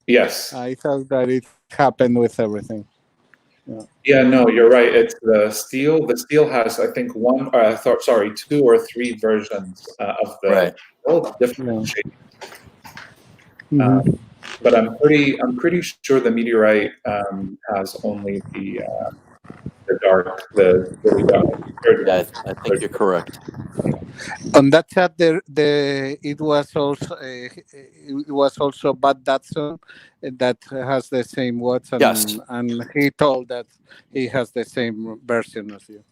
E: Yes,
C: I thought that it happened with everything.
E: Yeah, no, you're right. It's the steel. The steel has, I think, 2 or 3 versions of the all different shades. But I'm pretty sure the meteorite has only the really dark.
B: Yeah, I think you're correct.
C: On that chat, it was also Bud Datsun that has the same watch, and he told that he has the same version as you.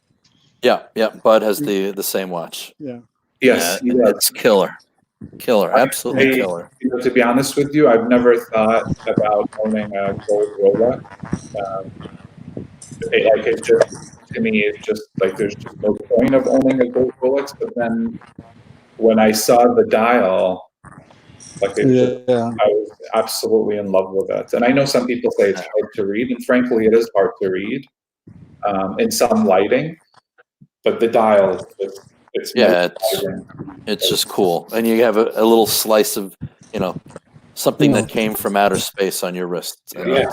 B: Yeah, Bud has the same watch.
C: Yeah.
E: Yes,
B: it's killer, absolutely killer.
E: To be honest with you, I've never thought about owning a gold Rolex. It's just, to me, it's just like there's just no point of owning a gold Rolex. But then when I saw the dial, Like I was absolutely in love with it. And I know some people say it's hard to read, and frankly, it is hard to read in some lighting. But the dial,
B: it's just cool, and you have a little slice of something that came from outer space on your wrist, and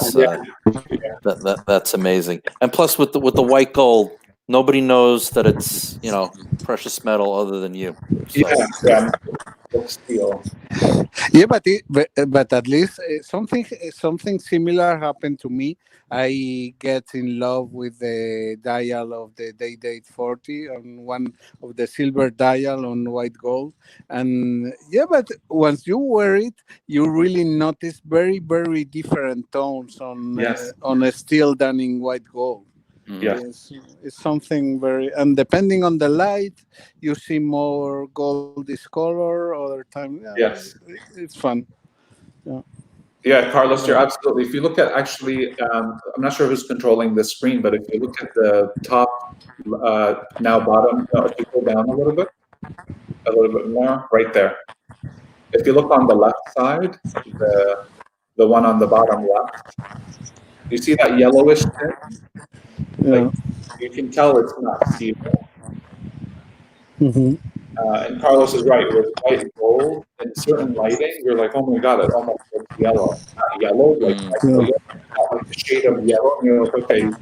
B: that's amazing. And plus, with the white gold, nobody knows that it's precious metal other than you. So.
E: Steel.
C: Yeah, but at least something similar happened to me. I get in love with the dial of the Day-Date 40 on one of the silver dial on white gold, and but once you wear it, you really notice very very different tones on a steel than in white gold.
E: Yes.
C: It's something very, and depending on the light, you see more goldish color. Other time, it's fun.
E: Yeah, Carlos, you're absolutely. If you look at I'm not sure who's controlling the screen, but if you look at the top now bottom, if you go down a little bit more, right there. If you look on the left side, the one on the bottom left, you see that yellowish tint? Like, you can tell it's not steel. And Carlos is right. With white gold in certain lighting, you're like, oh my god, it almost looks yellow. Not yellow, like a shade of yellow. And you're like, okay, I can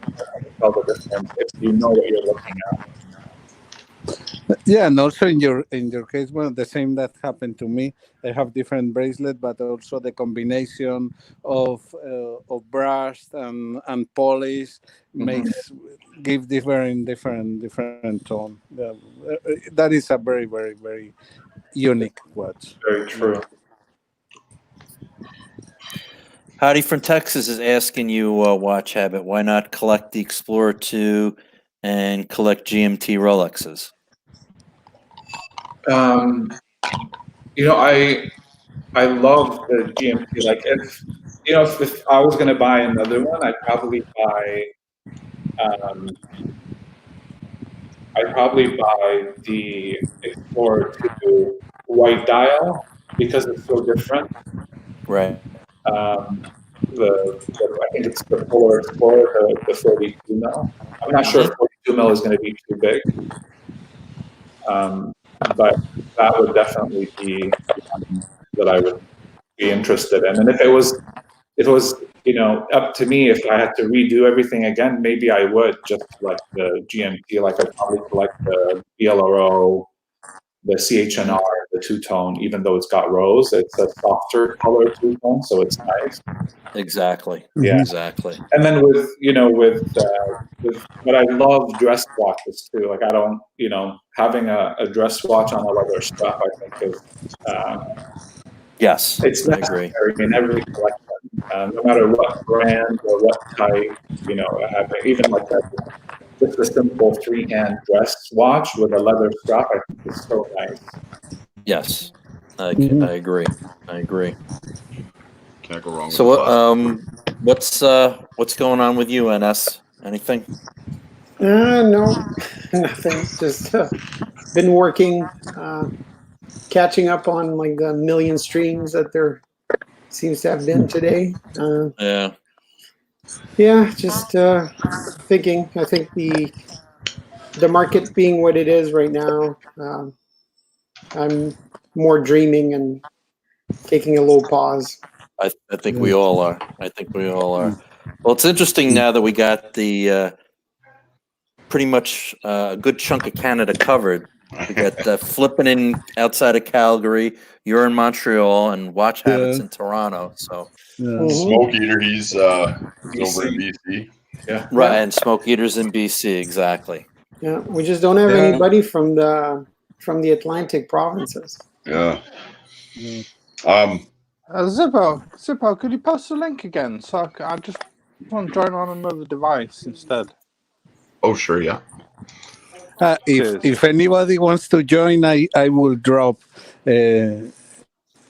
E: tell the difference if you know what you're looking at.
C: Yeah, and also in your case, well, the same that happened to me. I have different bracelet, but also the combination of brushed and polish give different tone. That is a very very very unique watch.
E: Very true.
B: Howdy from Texas is asking you, watch habit, why not collect the Explorer 2 and collect GMT Rolexes?
E: I love the GMT. Like if I was going to buy another one, I'd probably buy the Explorer 2 white dial because it's so different.
B: Right.
E: I think it's the Polar Explorer, the 42 mil. I'm not sure if 42 mil is going to be too big, but that would definitely be one that I would be interested in. And if it was up to me, if I had to redo everything again, maybe I would just like the GMT. Like I'd probably collect the BLRO, the CHNR, the two-tone, even though it's got rose, it's a softer color two-tone, so it's nice.
B: Exactly.
E: Yeah.
B: Exactly.
E: And then but I love dress watches too. Like I don't, having a dress watch on a leather strap, I think is
B: yes,
E: it's necessary in every collection, no matter what brand or what type. Even like just a simple three-hand dress watch with a leather strap, I think is so nice.
B: Yes, I agree.
A: Can't go wrong.
B: So, what's going on with you, NS? Anything?
F: No, nothing. Just been working, catching up on like the million streams that there seems to have been today. Yeah, just thinking. I think the market being what it is right now, I'm more dreaming and taking a little pause.
B: I think we all are. Well, it's interesting now that we got the pretty much a good chunk of Canada covered. We got Flipping in outside of Calgary. You're in Montreal, and Watch Habits in Toronto. So
A: Smoke Eater, he's over in BC.
B: Yeah, right, and Smoke Eater's in BC, exactly.
F: Yeah, we just don't have anybody from the Atlantic provinces.
A: Yeah.
D: Zippo, could you post the link again? So I just want to join on another device instead.
A: Oh, sure, yeah.
C: If anybody wants to join, I will drop. I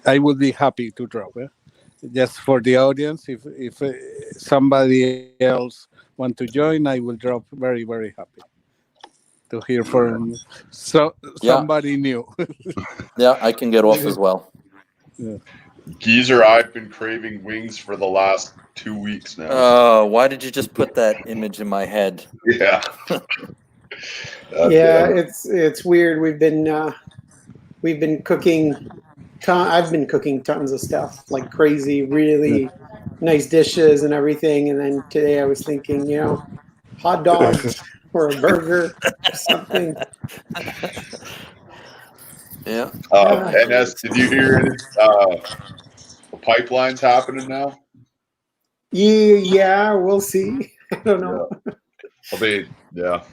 C: will be happy to drop. Just for the audience, if somebody else want to join, I will drop. Very very happy to hear from somebody new.
B: Yeah, I can get off as well.
A: Geezer, I've been craving wings for the last 2 weeks now.
B: Oh, why did you just put that image in my head?
A: Yeah.
F: It's weird. We've been cooking. I've been cooking tons of stuff like crazy, really nice dishes and everything. And then today I was thinking, hot dogs or a burger or something.
B: Yeah.
A: NS, did you hear any pipelines happening now?
F: Yeah, we'll see. I don't know.
A: Yeah.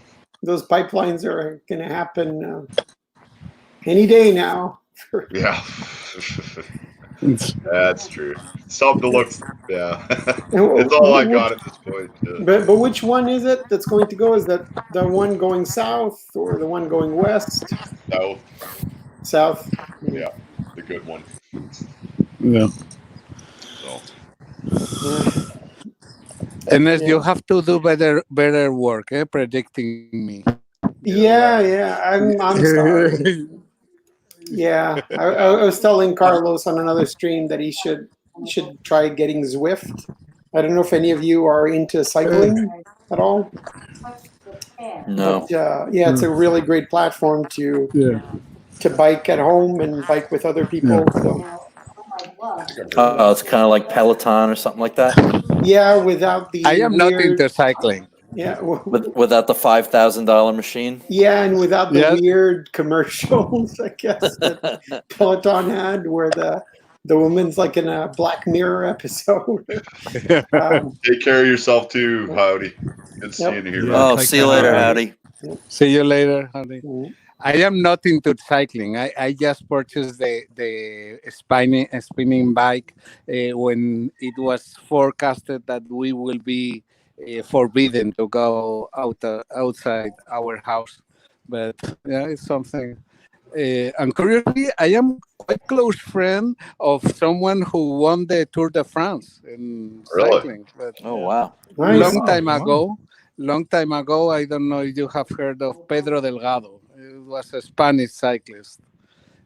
F: Those pipelines are going to happen any day now.
A: Yeah. That's true. Something to look. Yeah. It's all I got at this point.
F: But which one is it that's going to go? Is that the one going south or the one going west? South.
A: Yeah, the good one.
D: Yeah.
A: So.
C: And as you have to do better work, predicting me.
F: Yeah. I'm sorry. Yeah, I was telling Carlos on another stream that he should try getting Zwift. I don't know if any of you are into cycling at all.
B: No.
F: But, it's a really great platform to bike at home and bike with other people. So.
B: It's kind of like Peloton or something like that.
F: Yeah, without the.
C: I am not into cycling.
F: Yeah,
B: without the $5,000 machine.
F: Yeah, and without the weird commercials, I guess that Peloton had, where the woman's like in a Black Mirror episode.
A: Take care of yourself too, Howdy. Good seeing you here.
B: Oh, see you later, Howdy.
C: See you later, Howdy.
F: Mm-hmm.
C: I am not into cycling. I just purchased the spinning bike when it was forecasted that we will be forbidden to go outside our house. But it's something. And curiously, I am quite close friend of someone who won the Tour de France in cycling. But,
B: wow!
F: Nice.
C: Long time ago. I don't know if you have heard of Pedro Delgado. It was a Spanish cyclist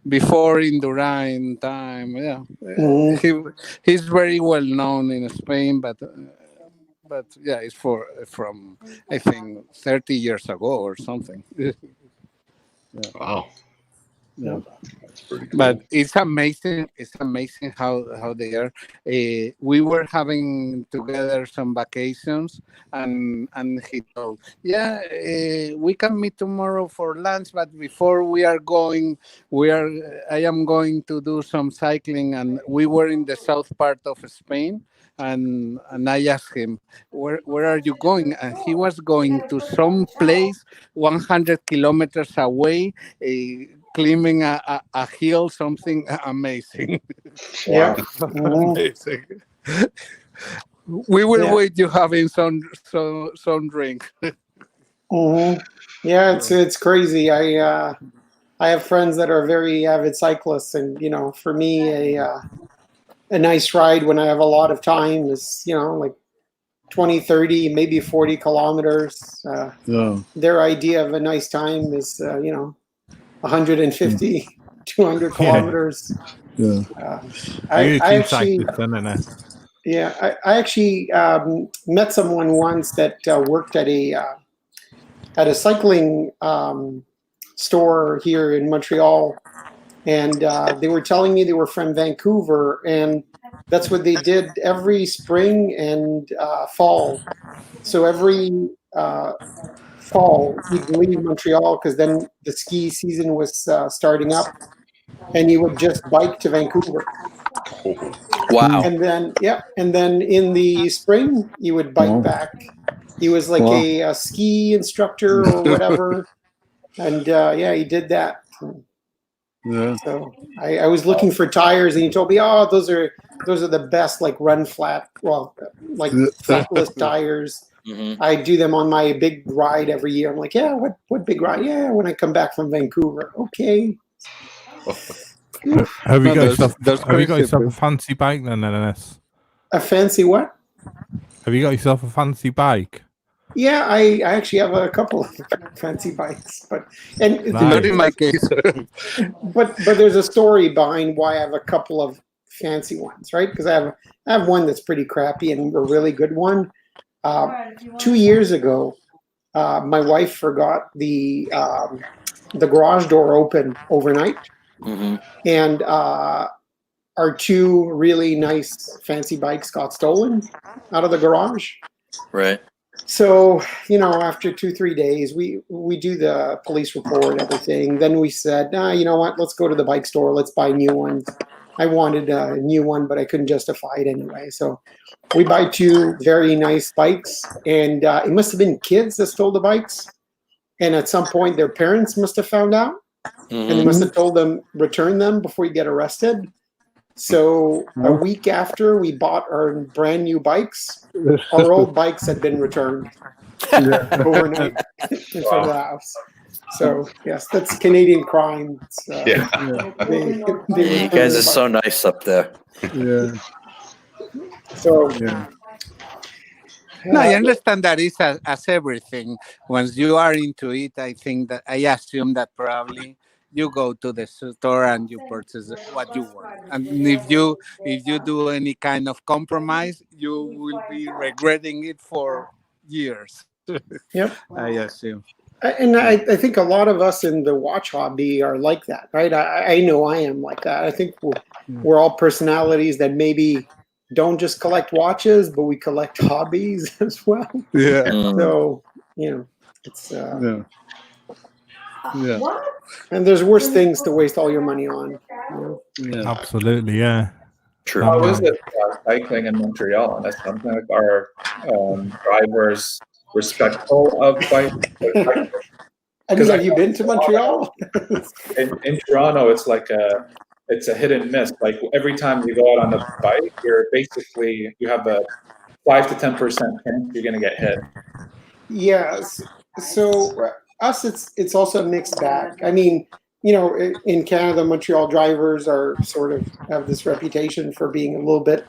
C: before Indurain time. Yeah, he's very well known in Spain, but it's from I think 30 years ago or something.
A: Wow.
C: Yeah.
A: That's pretty cool.
C: But it's amazing. It's amazing how they are. We were having together some vacations, and he told, we can meet tomorrow for lunch. But before I am going to do some cycling, and we were in the south part of Spain. And I asked him, where are you going? And he was going to some place 100 kilometers away, climbing a hill, something amazing.
F: Yeah.
C: Amazing. We will wait you having some drink.
F: Yeah, it's crazy. I have friends that are very avid cyclists, and for me a nice ride when I have a lot of time is like 20, 30, maybe 40 kilometers. Their idea of a nice time is 150, 200 kilometers. I actually met someone once that worked at a cycling store here in Montreal, and they were telling me they were from Vancouver, and that's what they did every spring and fall. So every fall, he'd leave Montreal because then the ski season was starting up, and he would just bike to Vancouver.
B: Wow!
F: And then in the spring, he would bike back. He was like a ski instructor or whatever, and he did that.
C: Yeah.
F: So I was looking for tires, and he told me, those are the best, like run flat, like flatless tires.
B: Mm-hmm.
F: I do them on my big ride every year. I'm like, what big ride? Yeah, when I come back from Vancouver. Okay.
G: Have you got yourself a fancy bike then, NS?
F: A fancy what?
G: Have you got yourself a fancy bike?
F: Yeah, I actually have a couple of fancy bikes, but
C: not in my case.
F: but there's a story behind why I have a couple of fancy ones, right? Because I have one that's pretty crappy and a really good one. 2 years ago, my wife forgot the garage door open overnight, and our two really nice fancy bikes got stolen out of the garage.
B: Right.
F: So, after 2-3 days, we do the police report, everything. Then we said, you know what, let's go to the bike store. Let's buy new ones. I wanted a new one, but I couldn't justify it anyway. So we buy two very nice bikes, and it must have been kids that stole the bikes. And at some point, their parents must have found out, and they must have told them, return them before you get arrested. So a week after we bought our brand new bikes, our old bikes had been returned overnight in front of the house. So yes, that's Canadian crime.
B: You guys are so nice up there.
C: Yeah. So no, I understand that it's as everything. Once you are into it, I assume that probably you go to the store and you purchase what you want. And if you do any kind of compromise, you will be regretting it for years.
F: Yep.
C: I assume.
F: And I think a lot of us in the watch hobby are like that, right? I know I am like that. I think we're all personalities that maybe don't just collect watches, but we collect hobbies as well.
C: Yeah.
F: So, it's and there's worse things to waste all your money on.
G: Absolutely, yeah.
B: True.
E: How is it cycling in Montreal? And that's something like our drivers respectful of bikes.
F: Have you been to Montreal?
E: in Toronto, it's like it's a hit and miss. Like every time you go out on the bike, you have a 5 to 10% chance you're going to get hit.
F: Yes. So us, it's also a mixed bag. I mean, in Canada, Montreal drivers are sort of have this reputation for being a little bit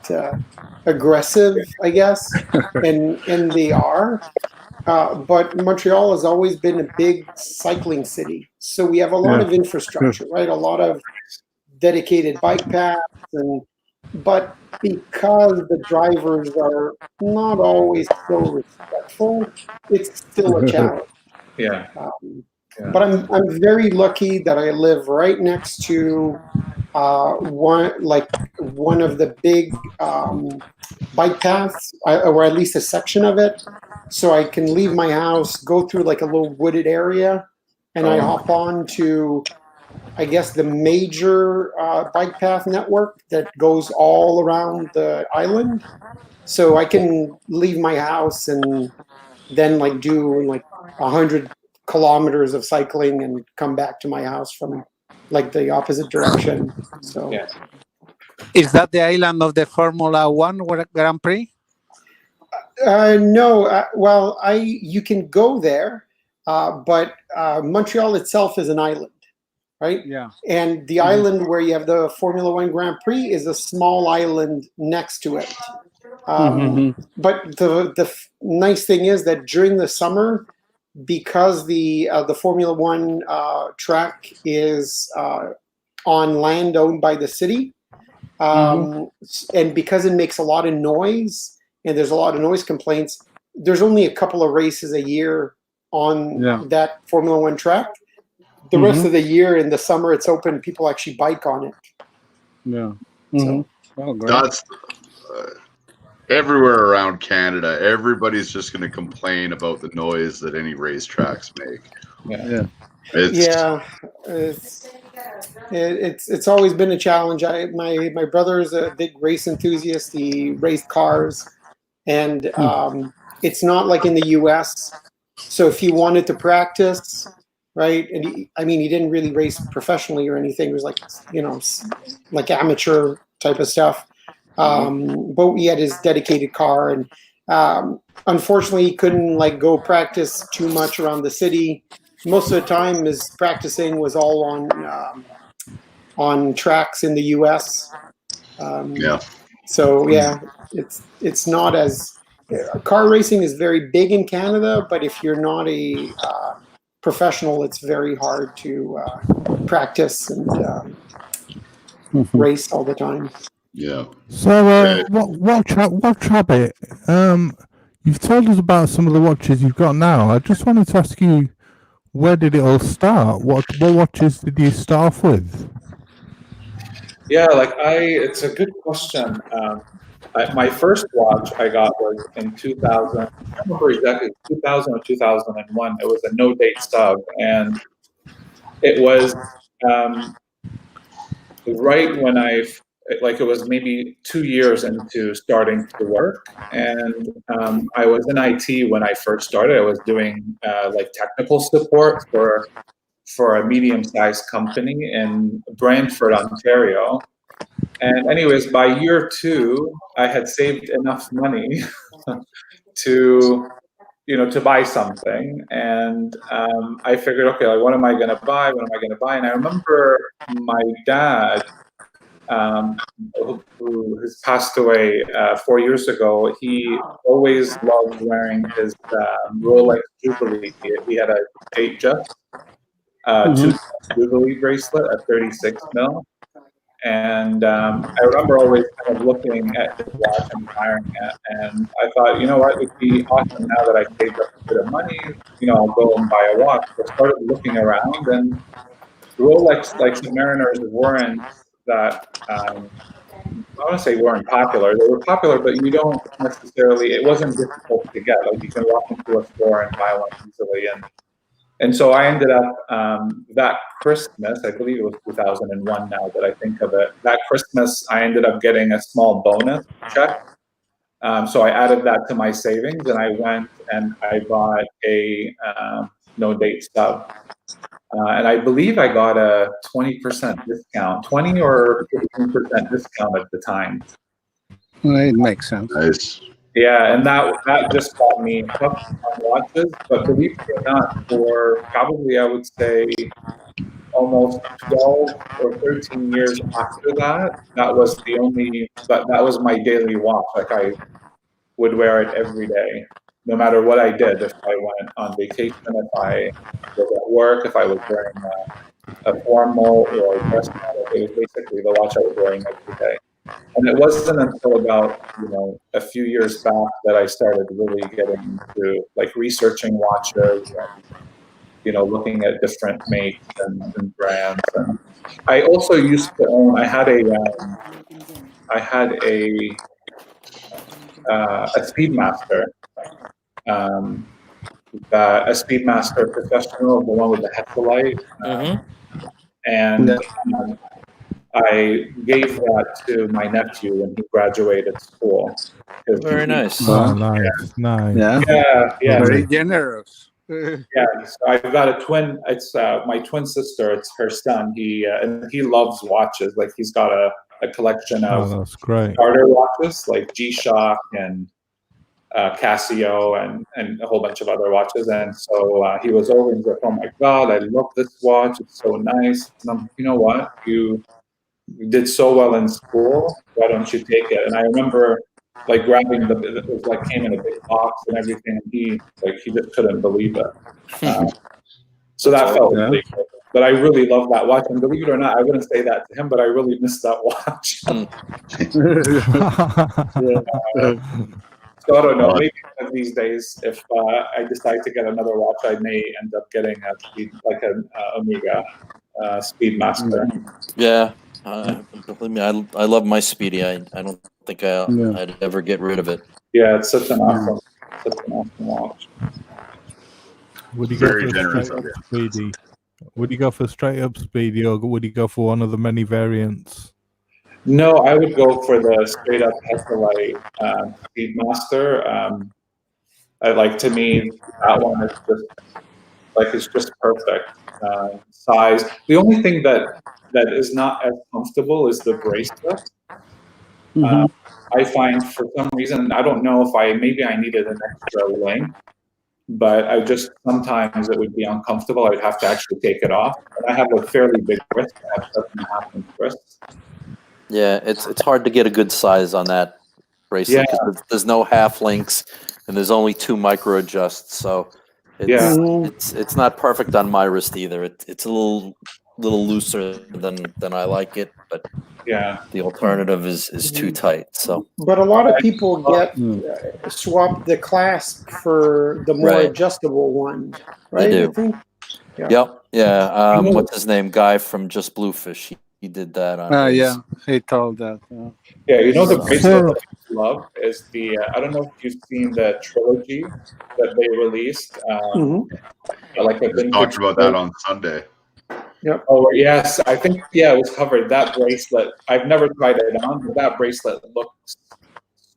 F: aggressive, I guess, and they are. But Montreal has always been a big cycling city, so we have a lot of infrastructure, right? A lot of dedicated bike paths, but because the drivers are not always so respectful, it's still a challenge.
E: Yeah.
F: But I'm very lucky that I live right next to one of the big bike paths, or at least a section of it. So I can leave my house, go through like a little wooded area, and I hop on to, I guess, the major bike path network that goes all around the island. So I can leave my house and then do 100 kilometers of cycling and come back to my house from the opposite direction. So
C: is that the island of the Formula One Grand Prix?
F: No. Well, you can go there, but Montreal itself is an island, right?
C: Yeah.
F: And the island where you have the Formula One Grand Prix is a small island next to it. But the nice thing is that during the summer, because the Formula One track is on land owned by the city, and because it makes a lot of noise and there's a lot of noise complaints, there's only a couple of races a year on that Formula One track. The rest of the year in the summer, it's open. People actually bike on it.
C: Yeah.
F: So,
A: that's everywhere around Canada. Everybody's just going to complain about the noise that any racetracks make.
F: It's always been a challenge. My brother is a big race enthusiast. He raced cars, and it's not like in the U.S. So if he wanted to practice, right, and he didn't really race professionally or anything. It was like amateur type of stuff. But he had his dedicated car, and unfortunately, he couldn't go practice too much around the city. Most of the time, his practicing was all on tracks in the U.S. So it's not as car racing is very big in Canada, but if you're not a professional, it's very hard to practice and race all the time.
A: Yeah.
G: So, watch Rabbit. You've told us about some of the watches you've got now. I just wanted to ask you, where did it all start? What watches did you start off with?
E: Yeah, it's a good question. My first watch I got was in 2000. I can't remember exactly, 2000 or 2001. It was a no date stub, and it was right when it was maybe 2 years into starting to work, and I was in IT when I first started. I was doing technical support for a medium-sized company in Brantford, Ontario. And anyways, by year 2, I had saved enough money to buy something. And I figured, okay, what am I going to buy? What am I going to buy? And I remember my dad, who has passed away 4 years ago, he always loved wearing his Rolex Jubilee. He had a Datejust Jubilee bracelet at 36 mil. And I remember always kind of looking at his watch and admiring it. And I thought, you know what, it'd be awesome now that I saved up a bit of money, I'll go and buy a watch. So I started looking around, and Rolex, like Submariners, weren't that, I want to say weren't popular. They were popular, but you don't necessarily, it wasn't difficult to get. Like, you can walk into a store and buy one easily. And so I ended up, that Christmas, I believe it was 2001 now that I think of it, that Christmas I ended up getting a small bonus check. So I added that to my savings, and I went and I bought a no date stub. And I believe I got a 20% discount, 20 or 15% discount at the time.
C: It makes sense.
A: Nice.
E: Yeah, and that just got me hooked on watches. But believe it or not, for probably, I would say, almost 12 or 13 years after that, that was my daily watch. Like, I would wear it every day, no matter what I did. If I went on vacation, if I was at work, if I was wearing a formal or a dress model, it was basically the watch I was wearing every day. And it wasn't until about, a few years back that I started really getting into researching watches and, looking at different makes and brands. And I also used to own, I had a Speedmaster, a Speedmaster Professional, the one with the Headlight. And I gave that to my nephew when he graduated school.
B: Very nice.
G: Oh, nice, nice.
E: Yeah.
C: Very generous.
E: Yeah, so I've got a twin. It's my twin sister. It's her son. And he loves watches. Like, he's got a collection of
G: that's great.
E: starter watches, like G-Shock and Casio and a whole bunch of other watches. And so he was over and he's like, "Oh my God, I love this watch. It's so nice." And I'm, you know what? You did so well in school. Why don't you take it? And I remember grabbing it was came in a big box and everything. And he just couldn't believe it. So that felt really good. But I really love that watch. And believe it or not, I wouldn't say that to him, but I really miss that watch. So I don't know. Maybe one of these days, if I decide to get another watch, I may end up getting an Omega Speedmaster.
B: Yeah. Believe me, I love my Speedy. I don't think I'd ever get rid of it.
E: Yeah, it's such an awesome watch.
G: Would you
A: Very
G: go for
A: generous
G: straight
A: of
G: up
A: you.
G: Speedy? Would you go for straight up Speedy, or would you go for one of the many variants?
E: No, I would go for the straight up Headlight Speedmaster. To me, that one is just it's just perfect size. The only thing that is not as comfortable is the bracelet. I find for some reason, I don't know if I needed an extra length, but sometimes it would be uncomfortable. I'd have to actually take it off. And I have a fairly big wrist. I have 7.5 inch wrists.
B: Yeah, it's hard to get a good size on that bracelet because there's no half links and there's only 2 micro adjusts. So it's not perfect on my wrist either. It's a little little looser than I like it, but
E: Yeah.
B: the alternative is too tight. So,
F: but a lot of people swap the clasp for the more
B: Right.
F: adjustable one, right?
B: They do.
F: I think. Yeah.
B: Yep. Yeah. What's his name? Guy from Just Bluefish. He did that on his.
C: Yeah, he told that.
E: Yeah, you know the
B: So-
E: bracelet that I love is the I don't know if you've seen the trilogy that they released. Like a
A: We
E: vintage.
A: talked about that on Sunday.
F: Yep.
E: Oh yes, I think it was covered. That bracelet, I've never tried it on, but that bracelet looks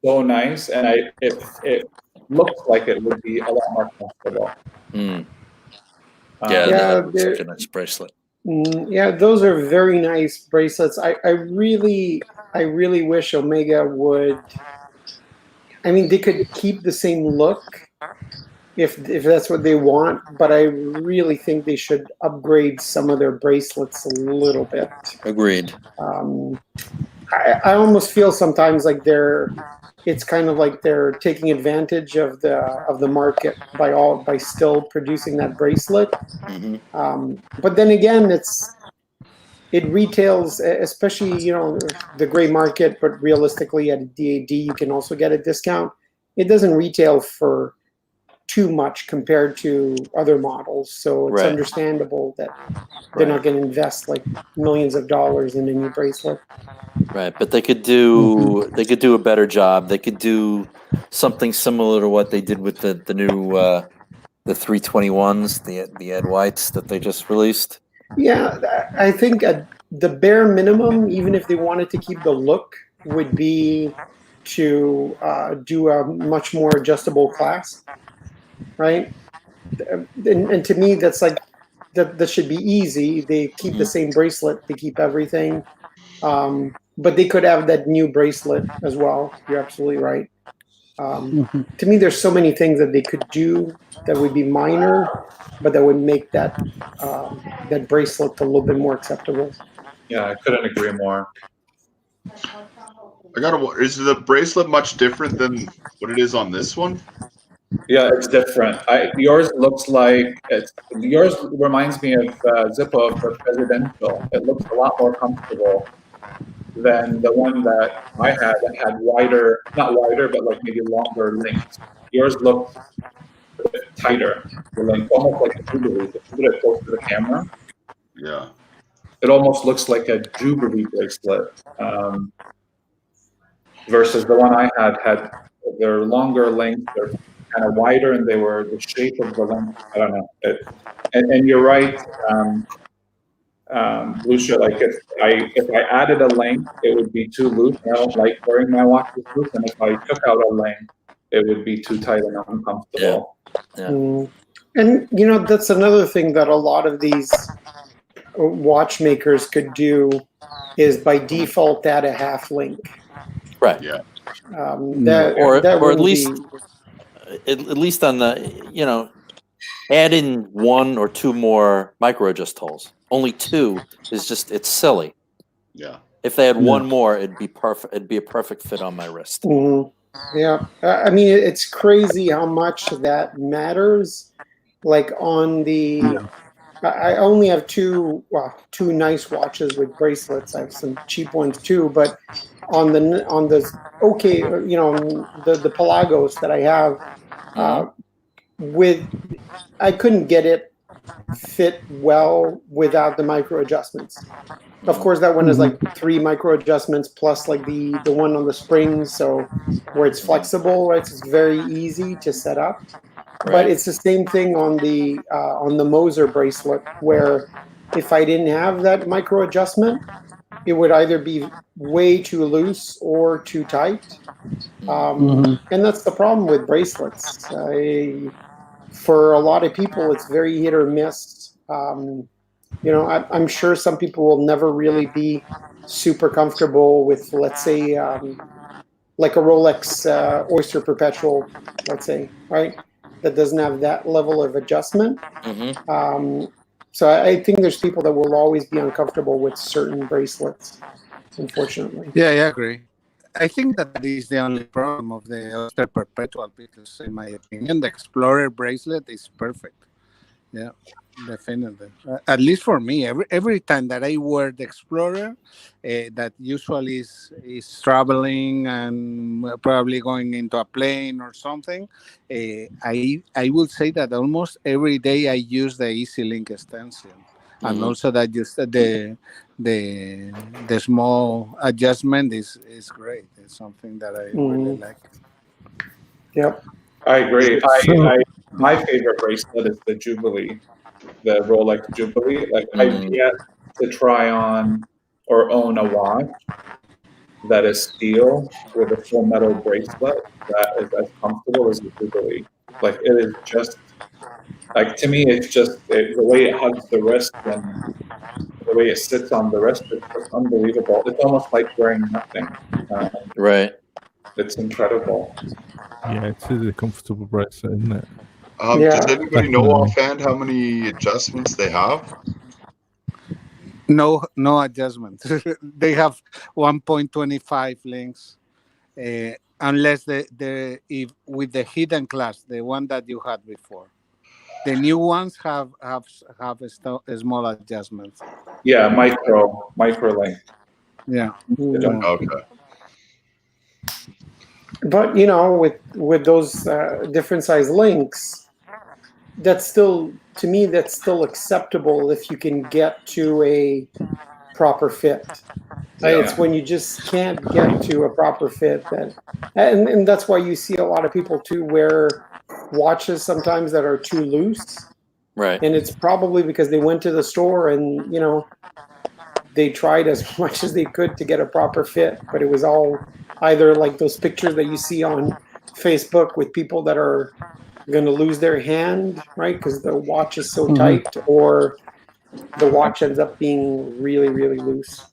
E: so nice, and it looks like it would be a lot more comfortable.
B: That looks like a nice bracelet.
F: Yeah, those are very nice bracelets. I really wish Omega would. I mean, they could keep the same look if that's what they want, but I really think they should upgrade some of their bracelets a little bit.
B: Agreed.
F: I almost feel sometimes like it's kind of like they're taking advantage of the market by still producing that bracelet. But then again, it retails, especially the gray market, but realistically at a DAD you can also get a discount. It doesn't retail for too much compared to other models, so it's understandable that they're not going to invest like millions of dollars in a new bracelet.
B: Right, but they could do a better job. They could do something similar to what they did with the new the 321s, the Ed Whites that they just released.
F: Yeah, I think the bare minimum, even if they wanted to keep the look, would be to do a much more adjustable clasp, right? And to me, that's like that should be easy. They keep the same bracelet, they keep everything, but they could have that new bracelet as well. You're absolutely right. To me, there's so many things that they could do that would be minor, but that would make that bracelet a little bit more acceptable.
E: Yeah, I couldn't agree more.
A: Is the bracelet much different than what it is on this one?
E: Yeah, it's different. Yours looks like yours reminds me of Zippo of the Presidential. It looks a lot more comfortable than the one that I had that had wider, not wider, but like maybe longer links. Yours looks a bit tighter, the length, almost like a Jubilee. If you put it close to the camera,
A: Yeah,
E: it almost looks like a Jubilee bracelet. Versus the one I had their longer length, they're kind of wider, and they were the shape of the length. I don't know. And you're right, Lucia. Like if I added a length, it would be too loose. I don't like wearing my watches loose, and if I took out a length, it would be too tight and uncomfortable.
F: Yeah. And that's another thing that a lot of these watchmakers could do is by default add a half link.
B: Right.
A: Yeah.
B: Or at least on the add in one or two more micro adjust holes. Only two is it's silly.
A: Yeah.
B: If they had one more, it'd be perfect. It'd be a perfect fit on my wrist.
F: Yeah, I mean it's crazy how much that matters. Like on the, I only have two nice watches with bracelets. I have some cheap ones too, but on the the Pelagos that I have, I couldn't get it fit well without the micro adjustments. Of course, that one is like 3 micro adjustments plus like the one on the springs, so where it's flexible, right? So it's very easy to set up. Right. But it's the same thing on the Moser bracelet, where if I didn't have that micro adjustment, it would either be way too loose or too tight. And that's the problem with bracelets. For a lot of people, it's very hit or miss. I'm sure some people will never really be super comfortable with, let's say, like a Rolex Oyster Perpetual, let's say, right? That doesn't have that level of adjustment. So I think there's people that will always be uncomfortable with certain bracelets, unfortunately.
C: Yeah, I agree. I think that is the only problem of the Oyster Perpetual, because in my opinion, the Explorer bracelet is perfect. Yeah. Definitely. At least for me, every time that I wear the Explorer, that usually is traveling and probably going into a plane or something, I will say that almost every day I use the Easy Link extension, and also that just the small adjustment is great. It's something that I really like.
F: Yep.
E: I agree. My favorite bracelet is the Jubilee, the Rolex Jubilee. Like I've yet to try on or own a watch that is steel with a full metal bracelet that is as comfortable as the Jubilee. Like it is just like to me, it's just the way it hugs the wrist and the way it sits on the wrist. It's just unbelievable. It's almost like wearing nothing.
B: Right.
E: It's incredible.
G: Yeah, it is a comfortable bracelet, isn't it?
A: Does anybody know offhand how many adjustments they have?
C: No adjustment. They have 1.25 links, unless if with the hidden class, the one that you had before. The new ones have a small adjustments.
E: Yeah, micro link.
C: Yeah.
A: Okay.
F: But with those different size links, that's still, to me, that's still acceptable if you can get to a proper fit. It's when you just can't get to a proper fit and that's why you see a lot of people too wear watches sometimes that are too loose.
B: Right.
F: And it's probably because they went to the store and they tried as much as they could to get a proper fit, but it was all either like those pictures that you see on Facebook with people that are going to lose their hand, right? Because the watch is so tight, or the watch ends up being really, really loose.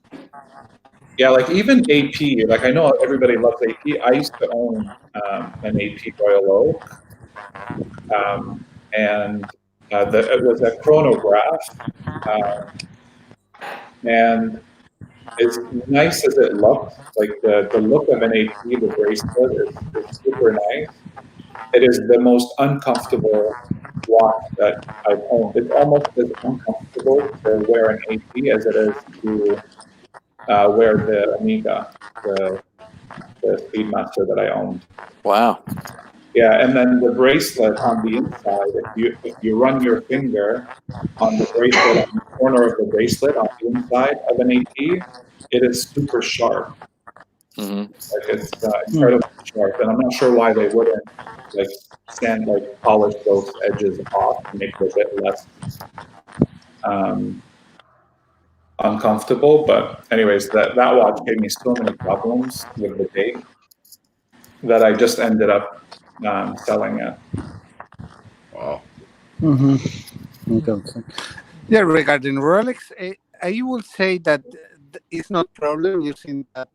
E: Yeah, like even AP, like I know everybody loves AP. I used to own an AP Royal Oak, and it was a chronograph, and as nice as it looks, like the look of an AP, the bracelet is super nice. It is the most uncomfortable watch that I've owned. It's almost as uncomfortable to wear an AP as it is to wear the Amiga, the Speedmaster that I owned.
B: Wow.
E: Yeah, and then the bracelet on the inside, if you run your finger on the bracelet, on the corner of the bracelet on the inside of an AP, it is super sharp. Like it's incredibly sharp, and I'm not sure why they wouldn't polish those edges off and make it a bit less uncomfortable. But anyways, that watch gave me so many problems with the date that I just ended up selling it.
A: Wow.
C: Okay. Yeah, regarding Rolex, I will say that it's not problem using that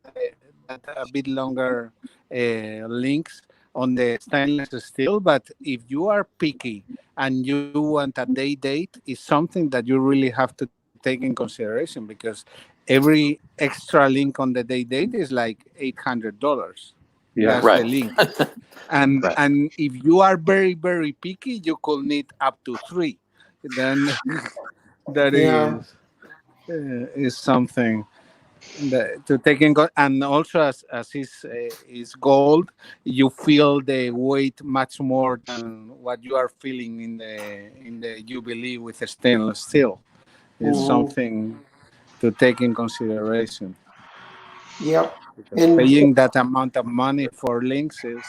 C: a bit longer links on the stainless steel. But if you are picky and you want a day date, it's something that you really have to take in consideration, because every extra link on the day date is like $800.
E: Yeah,
C: that's
B: right.
C: the link. And if you are very, very picky, you could need up to 3. Then that is something that to take in. And also, as is gold, you feel the weight much more than what you are feeling in the Jubilee with the stainless steel. It's something to take in consideration.
F: Yep.
C: Because paying that amount of money for links is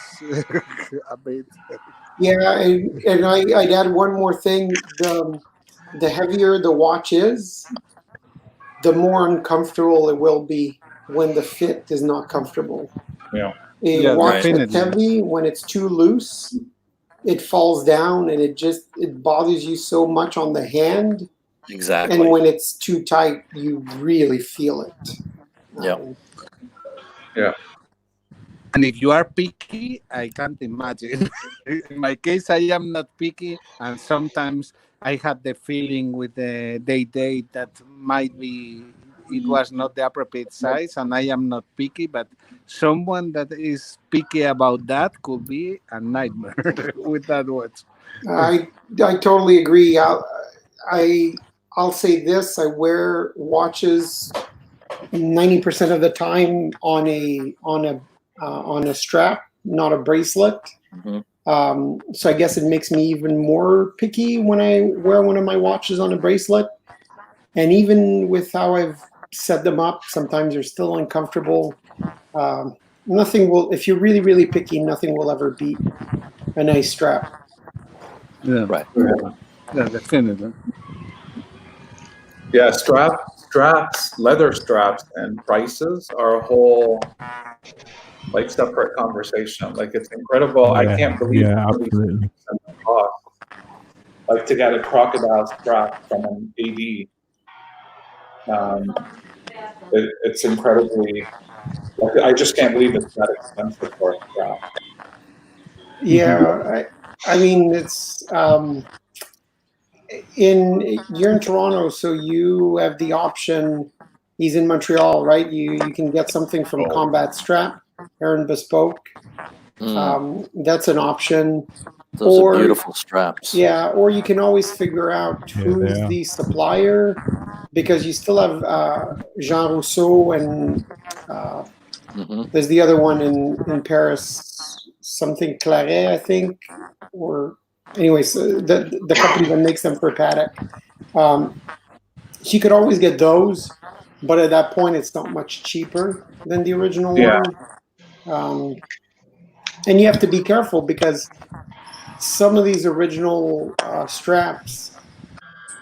C: a bit.
F: Yeah, and I'd add one more thing. The heavier the watch is, the more uncomfortable it will be when the fit is not comfortable.
E: Yeah.
F: A watch
C: definitely.
F: that's heavy, when it's too loose, it falls down and it bothers you so much on the hand.
B: Exactly.
F: And when it's too tight, you really feel it.
E: Yeah.
C: And if you are picky, I can't imagine. In my case, I am not picky, and sometimes I had the feeling with the date that might be it was not the appropriate size, and I am not picky. But someone that is picky about that could be a nightmare with that watch.
F: I totally agree. I'll say this: I wear watches 90% of the time on a strap, not a bracelet. So I guess it makes me even more picky when I wear one of my watches on a bracelet. And even with how I've set them up, sometimes they're still uncomfortable. Nothing will, if you're really, really picky, nothing will ever beat a nice strap.
C: Yeah.
B: Right.
C: Yeah, definitely.
E: Yeah, straps, leather straps, and prices are a whole like separate conversation. Like it's incredible. I can't believe
G: absolutely.
E: the cost. Like to get a crocodile strap from an AD, it's incredibly. Like, I just can't believe it's that expensive for a strap.
F: Yeah, I mean it's you're in Toronto, so you have the option. He's in Montreal, right? You can get something from Combat Strap, Aaron Bespoke. That's an option.
B: Those are beautiful straps.
F: Yeah, or you can always figure out who's the supplier, because you still have Jean Rousseau and there's the other one in Paris, something Claret, I think, or anyways, the company that makes them for Paddock. He could always get those, but at that point, it's not much cheaper than the original one. And you have to be careful because some of these original straps,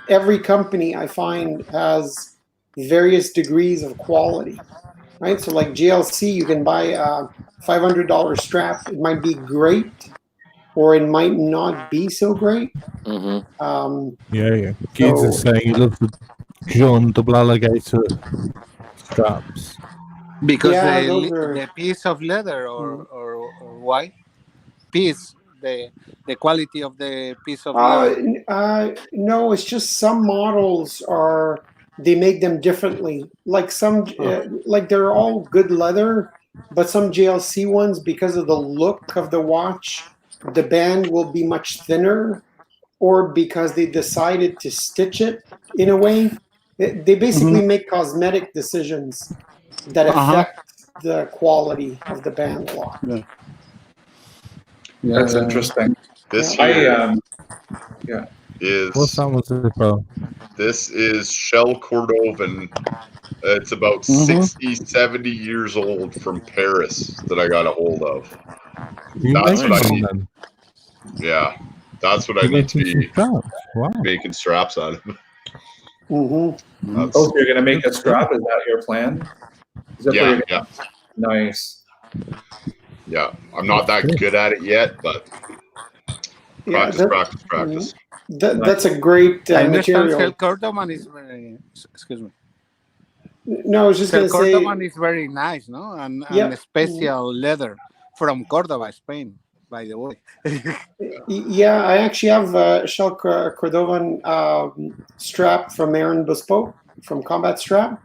F: every company I find has various degrees of quality, right? So like GLC, you can buy a $500 strap. It might be great, or it might not be so great.
G: Yeah. Gibbs is saying he loves the John double alligator straps.
C: Because the piece of leather or why? Piece, the quality of the piece of leather.
F: No, it's just some models they make them differently. Like like they're all good leather, but some JLC ones, because of the look of the watch, the band will be much thinner, or because they decided to stitch it in a way. They basically make cosmetic decisions that affect the quality of the band a lot.
E: That's interesting.
A: This here
G: is what's that was about?
A: This is Shell Cordovan. It's about 60, 70 years old from Paris that I got a hold of. That's what I need. Them? Yeah, that's what I need to be making straps out of.
E: So you're going to make a strap? Is that your plan?
A: Yeah.
E: Nice.
A: Yeah, I'm not that good at it yet, but practice.
F: That's a great material.
C: Shell Cordovan is very. Excuse me.
F: No, I was just going to say.
C: Cordovan is very nice, no, and special leather from Cordoba, Spain. By the way.
F: Yeah, I actually have a Shell Cordovan strap from Aaron Bespoke from Combat Strap,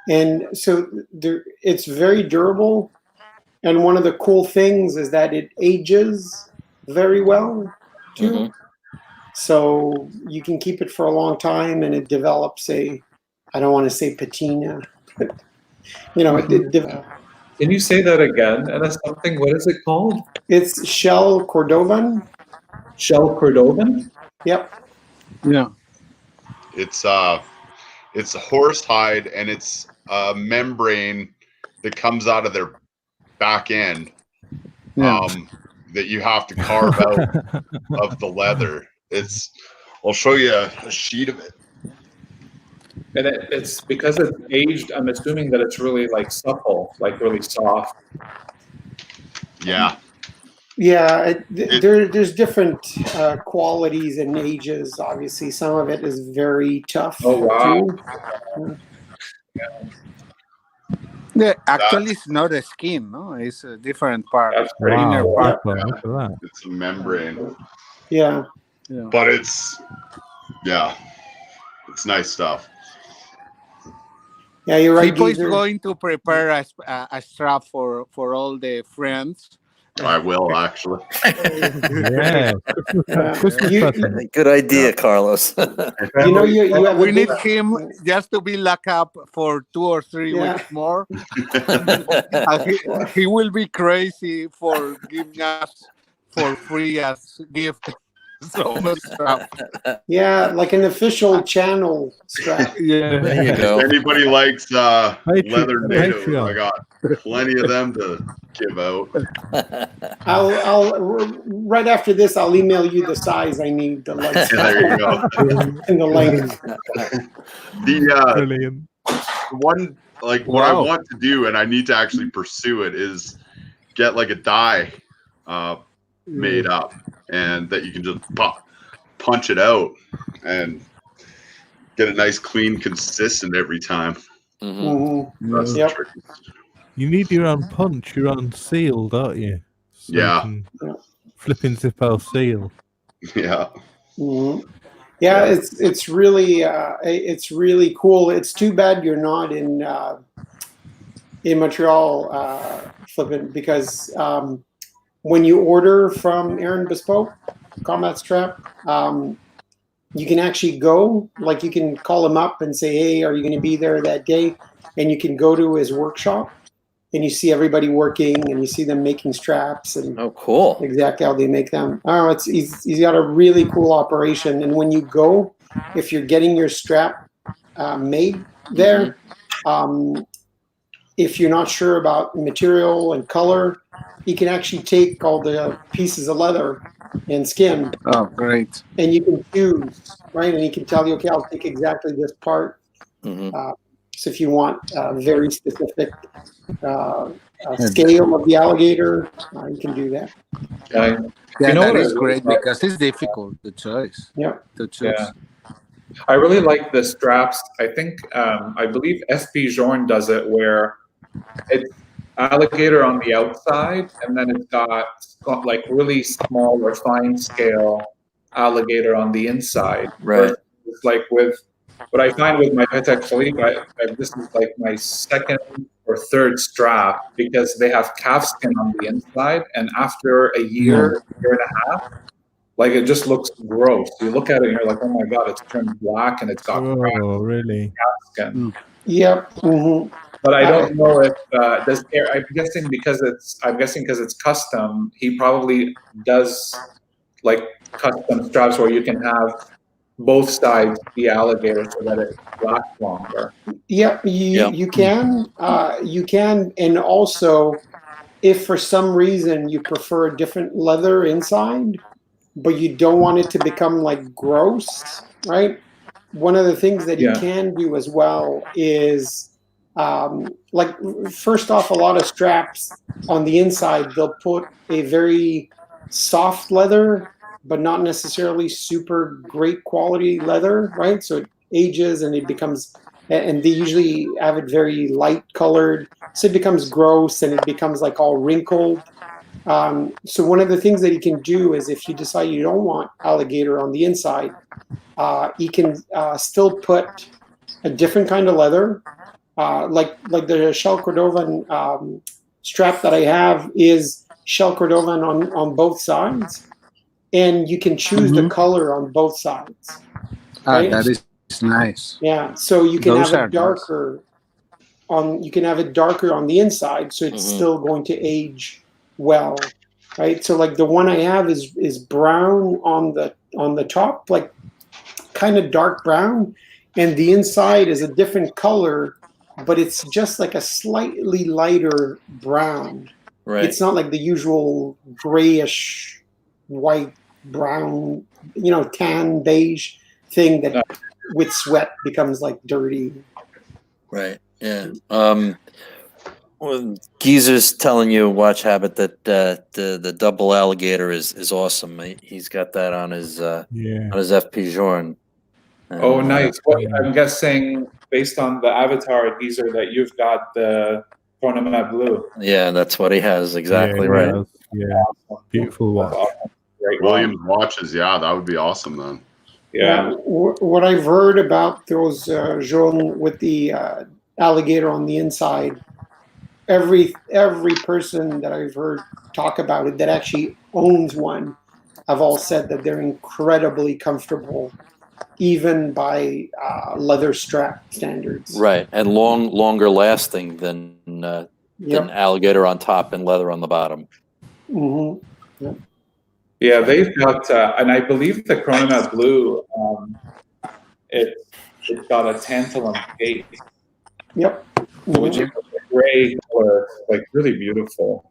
F: and so it's very durable. And one of the cool things is that it ages very well too. So you can keep it for a long time, and it develops I don't want to say patina, but it develops.
E: Can you say that again? And that's something. What is it called?
F: It's Shell Cordovan.
E: Shell Cordovan?
F: Yep.
C: Yeah.
A: It's horse hide, and it's a membrane that comes out of their back end that you have to carve out of the leather. I'll show you a sheet of it.
E: And it's because it's aged, I'm assuming that it's really like supple, like really soft.
A: Yeah.
F: Yeah, there's different qualities and ages. Obviously, some of it is very tough.
E: Oh wow!
F: Too.
C: Yeah, actually, it's not a skin, no, it's a different part.
A: Inner part. Yeah. It's a membrane.
F: Yeah.
A: But it's nice stuff.
F: Yeah, you're right.
C: People is going to prepare a strap for all the friends,
A: I will actually.
G: Yeah. Christmas
F: You-
G: present.
B: Good idea, Carlos.
F: You know, you have
C: We
F: a
C: need
F: big,
C: him just to be locked up for 2 or 3
F: Yeah.
C: weeks more. And he will be crazy for giving us for free as gift. So much stuff.
F: yeah, like an official channel strap.
C: Yeah.
B: There you
A: If
B: go.
A: anybody likes leather natives,
G: Patreon.
A: I got plenty of them to give out.
F: I'll right after this, I'll email you the size I need, the light
A: Yeah, there you go.
F: and the length.
A: The
G: Brilliant.
A: one what I want to do, and I need to actually pursue it, is get like a die made up, and that you can just punch it out and get a nice, clean, consistent every time.
B: Mm-hmm.
A: That's the
F: Yep.
A: trick.
G: You need your own punch, your own seal, don't you? So
A: Yeah.
G: You can flipping Zippo seal.
A: Yeah.
F: Yeah, it's really cool. It's too bad you're not in Montreal, flipping, because when you order from Aaron Bespoke Combat Strap, you can actually go, like you can call him up and say, hey, are you going to be there that day? And you can go to his workshop and you see everybody working and you see them making straps and
B: Oh, cool.
F: exactly how they make them. Oh, he's got a really cool operation. And when you go, if you're getting your strap made there, if you're not sure about material and color, he can actually take all the pieces of leather and skin.
C: Oh, great.
F: And you can choose, right? And he can tell you, okay, I'll take exactly this part. So if you want a very specific scale of the alligator, you can do that.
C: Yeah,
E: You know
C: that
E: what
C: is
E: I
C: great
E: like?
C: because it's difficult to choose.
F: Yeah.
C: To choose.
E: Yeah. I really like the straps. I think, I believe SP Jorn does it where it's alligator on the outside, and then it's got like really small or fine scale alligator on the inside.
B: Right.
E: It's like with what I find with my Patek Philippe, this is like my second or third strap because they have calf skin on the inside, and after a year and a half, like it just looks gross. You look at it and you're like, oh my god, it's turned black and it's got
G: really?
E: calf skin.
F: Yep.
E: But I don't know if I'm guessing because it's custom. He probably does like custom straps where you can have both sides be alligator so that it lasts longer.
F: Yep, you can, and also if for some reason you prefer a different leather inside, but you don't want it to become like gross, right? One of the things that you can do as well is, like, first off, a lot of straps on the inside, they'll put a very soft leather, but not necessarily super great quality leather, right? So it ages and it becomes, and they usually have it very light colored, so it becomes gross and it becomes like all wrinkled. So one of the things that you can do is if you decide you don't want alligator on the inside, you can still put a different kind of leather, like the Shell Cordovan strap that I have is Shell Cordovan on both sides, and you can choose the color on both sides. Right?
C: That is nice.
F: Yeah, so you can
C: Those
F: have
C: are
F: it darker on. You can have it darker on the inside, so it's still going to age well, right? So like the one I have is brown on the top, like kind of dark brown, and the inside is a different color, but it's just like a slightly lighter brown.
B: Right.
F: It's not like the usual grayish white brown, tan beige thing that with sweat becomes like dirty.
B: Right. Yeah. Well, Geezer's telling you, Watch Habit, that the double alligator is awesome. He's got that on his FP Jorn.
E: Oh, nice. Well, I'm guessing based on the avatar Geezer that you've got the Cornemat Blue.
B: Yeah, that's what he has. Exactly right.
G: Yeah.
E: Awesome.
G: Beautiful watch.
E: Awesome. Great
A: Williams watches, that would be awesome then.
E: Yeah.
F: What I've heard about those jaune with the alligator on the inside every person that I've heard talk about it that actually owns one have all said that they're incredibly comfortable, even by leather strap standards.
B: Right, and longer lasting than alligator on top and leather on the bottom.
F: Mm-hmm. Yep.
E: Yeah, they've got, and I believe the Chronomet Blue, it's got a tantalum gate.
F: Yep.
E: So which is a gray color, like really beautiful.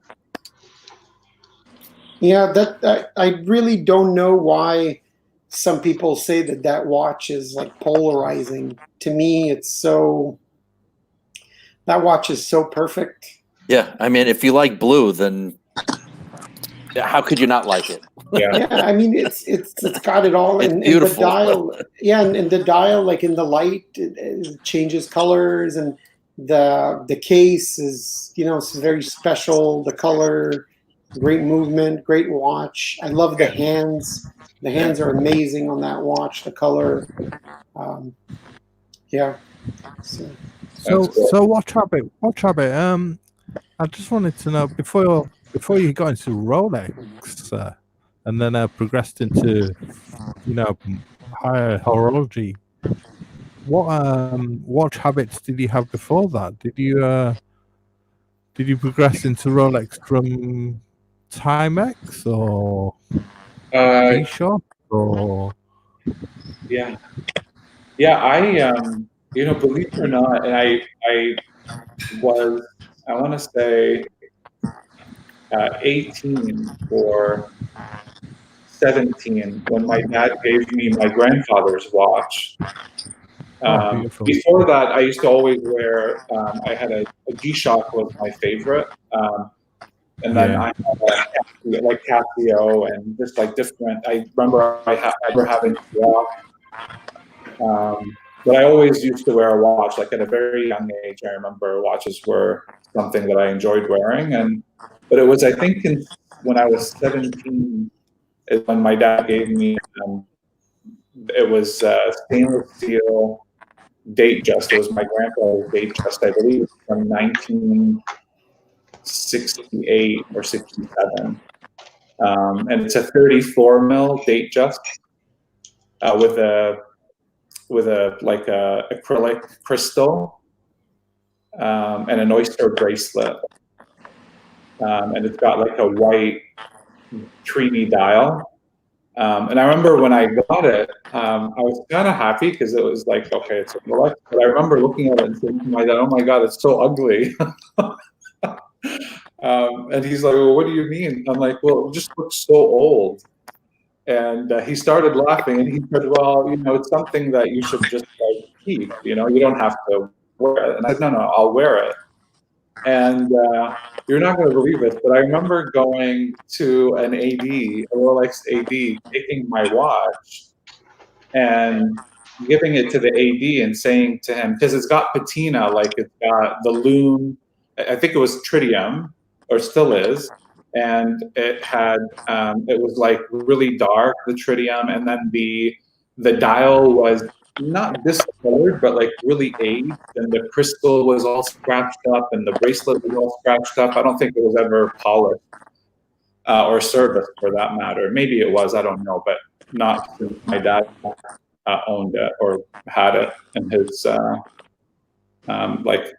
F: Yeah, that I really don't know why some people say that watch is like polarizing. To me, that watch is so perfect.
B: Yeah, I mean, if you like blue, then how could you not like it?
F: Yeah, I mean, it's got it all, and the dial. Yeah, and the dial, like in the light, it changes colors, and the case is, it's very special. The color, great movement, great watch. I love the hands. The hands are amazing on that watch. The color, yeah.
G: So Watch Rabbit. I just wanted to know before you got into Rolex, and then progressed into, higher horology. What watch habits did you have before that? Did you progress into Rolex from Timex or G-Shock or?
E: Yeah, I believe it or not, and I was, I want to say 18 or 17 when my dad gave me my grandfather's watch. Before that, I used to always wear, I had a G-Shock was my favorite. And then I had like Casio and just like different, I remember having watch. But I always used to wear a watch, like at a very young age. I remember watches were something that I enjoyed wearing. But it was, I think, when I was 17 is when my dad gave me, it was stainless steel Datejust. It was my grandfather's Datejust, I believe, from 1968 or 67. And it's a 34 mil Datejust with a like a acrylic crystal and an oyster bracelet. And it's got like a white treaty dial. And I remember when I got it, I was kind of happy because it was like, okay, it's a Rolex. But I remember looking at it and saying to my dad, oh my God, it's so ugly. And he's like, well, what do you mean? I'm like, well, it just looks so old. And he started laughing and he said, well, it's something that you should just like keep, you don't have to wear it. And I said, no, I'll wear it. And you're not going to believe this, but I remember going to an AD, a Rolex AD, taking my watch and giving it to the AD and saying to him, because it's got patina, like it's got the lume, I think it was tritium, or still is, and it had, it was like really dark, the tritium, and then the dial was not discolored, but like really aged, and the crystal was all scratched up, and the bracelet was all scratched up. I don't think it was ever polished or serviced, for that matter. Maybe it was, I don't know, but not since my dad owned it or had it in his like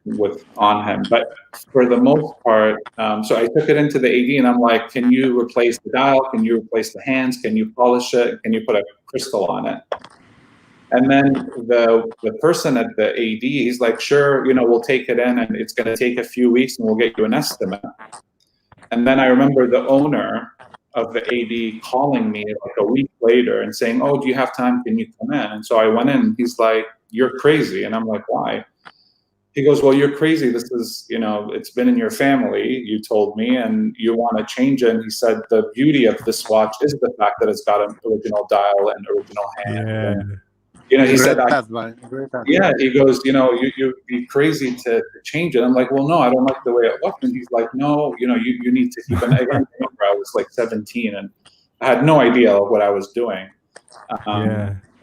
E: on him. But for the most part, so I took it into the AD and I'm like, can you replace the dial? Can you replace the hands? Can you polish it? Can you put a crystal on it? And then the person at the AD, he's like, sure, we'll take it in and it's going to take a few weeks and we'll get you an estimate. And then I remember the owner of the AD calling me like a week later and saying, oh, do you have time? Can you come in? And so I went in and he's like, you're crazy. And I'm like, why? He goes, well, you're crazy. This is, it's been in your family, you told me, and you want to change it. And he said, the beauty of this watch is the fact that it's got an original dial and original hand.
G: Yeah.
E: And, he said, yeah, he goes, you'd be crazy to change it. I'm like, well, no, I don't like the way it looks. And he's like, no, you need to keep an eye. I remember I was like 17 and I had no idea what I was doing.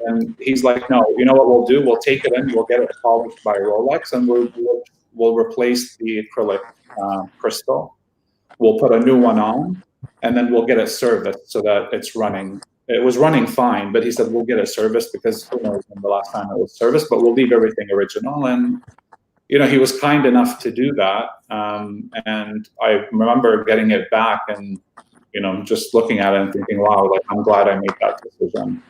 E: And he's like, no, you know what we'll do? We'll take it in, we'll get it polished by Rolex, and we'll we'll replace the acrylic crystal. We'll put a new one on, and then we'll get it serviced so that it's running. It was running fine, but he said we'll get it serviced because who knows when the last time it was serviced, but we'll leave everything original. And he was kind enough to do that. And I remember getting it back and just looking at it and thinking, wow, like I'm glad I made that decision.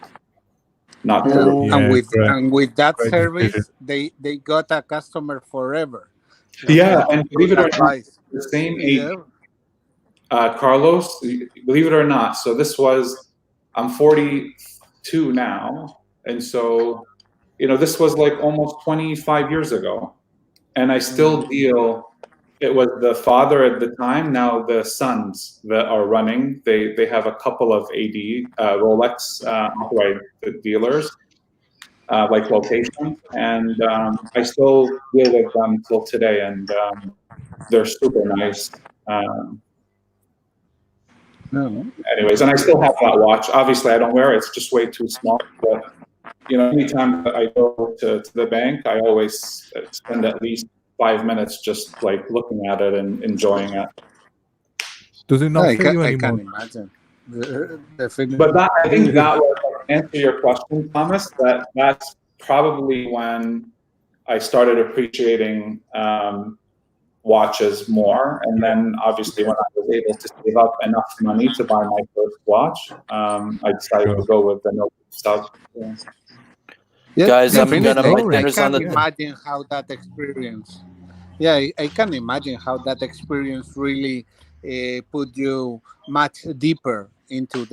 E: Not to
C: and with that service, they got a customer forever.
E: Yeah, and believe it or not, the same age, Carlos, believe it or not. So I'm 42 now, and so this was like almost 25 years ago, and I still deal. It was the father at the time. Now the sons that are running, they have a couple of AD Rolex authorized dealers, like locations, and I still deal with them till today, and they're super nice. Anyways, and I still have that watch. Obviously, I don't wear it; it's just way too small. But anytime I go to the bank, I always spend at least 5 minutes just like looking at it and enjoying it.
G: Does it not fit you anymore?
C: I can imagine.
E: But I think that would answer your question, Thomas. That's probably when I started appreciating watches more, and then obviously when I was able to save up enough money to buy my first watch, I decided to go with the Note sub.
B: Yeah, guys, I'm gonna put
C: dinners on the. I can imagine how that experience. Yeah, I can imagine how that experience really put you much deeper into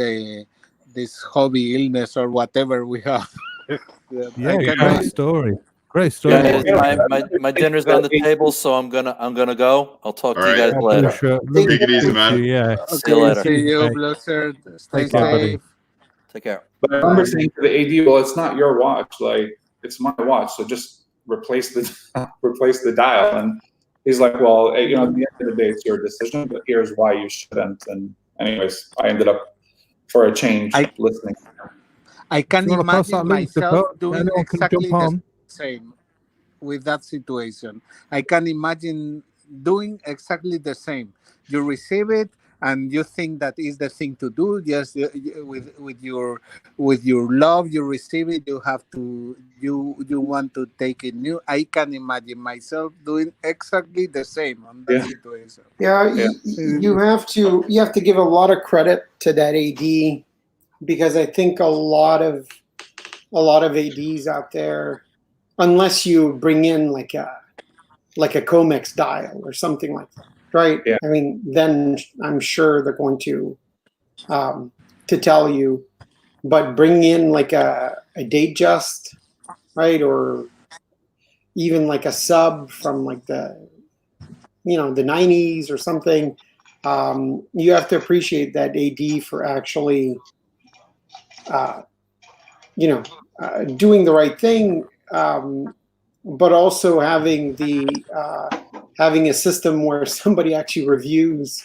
C: this hobby, illness, or whatever we have.
G: Great story. Great story.
B: Yeah, my dinner's on the table, so I'm gonna go. I'll talk to you guys later.
G: Sure.
A: Take it easy, man.
G: Yeah.
B: See you later.
C: See you, Blizzard. Stay safe.
B: Take care.
E: But I remember saying to the AD, "Well, it's not your watch. Like, it's my watch. So just replace the dial." And he's like, "Well, at the end of the day, it's your decision. But here's why you shouldn't." And anyways, I ended up, for a change, listening.
C: I can imagine myself doing exactly the same with that situation. I can imagine doing exactly the same. You receive it and you think that is the thing to do. Just with your love, you receive it. You have to. You want to take it new. I can imagine myself doing exactly the same on that situation.
F: You have to give a lot of credit to that AD, because I think a lot of ADs out there, unless you bring in like a Comex dial or something like that, right? Yeah. I mean, then I'm sure they're going to tell you, but bring in like a Datejust, right? Or even like a sub from like the 90s or something. You have to appreciate that AD for actually doing the right thing, but also having a system where somebody actually reviews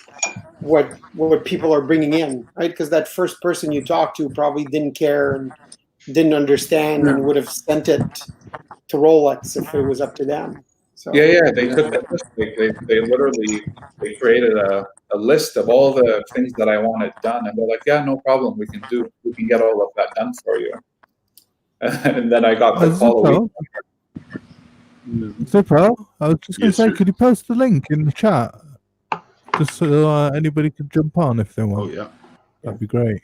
F: what people are bringing in, right? Because that first person you talked to probably didn't care and didn't understand and would have sent it to Rolex if it was up to them. So
E: they took that list. They literally created a list of all the things that I wanted done, and they're like, "Yeah, no problem. We can get all of that done for you." And then I got the call.
G: Zippo, I was just going to say, could you post the link in the chat, just so anybody could jump on if they want?
A: Oh yeah,
G: that'd be great.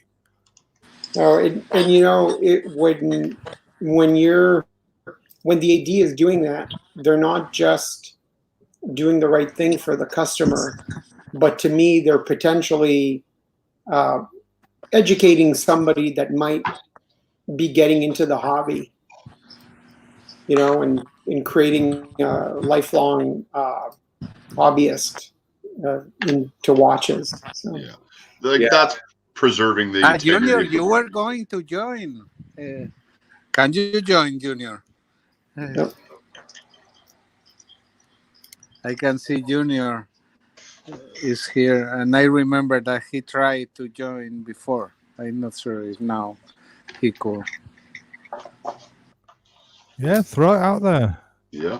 F: When the AD is doing that, they're not just doing the right thing for the customer, but to me, they're potentially educating somebody that might be getting into the hobby, and creating a lifelong hobbyist into watches. So.
A: Yeah, that's preserving the integrity.
C: Junior, you were going to join. Can you join, Junior?
F: Yep.
C: I can see Junior is here, and I remember that he tried to join before. I'm not sure if now he could.
G: Yeah, throw it out there.
A: Yeah.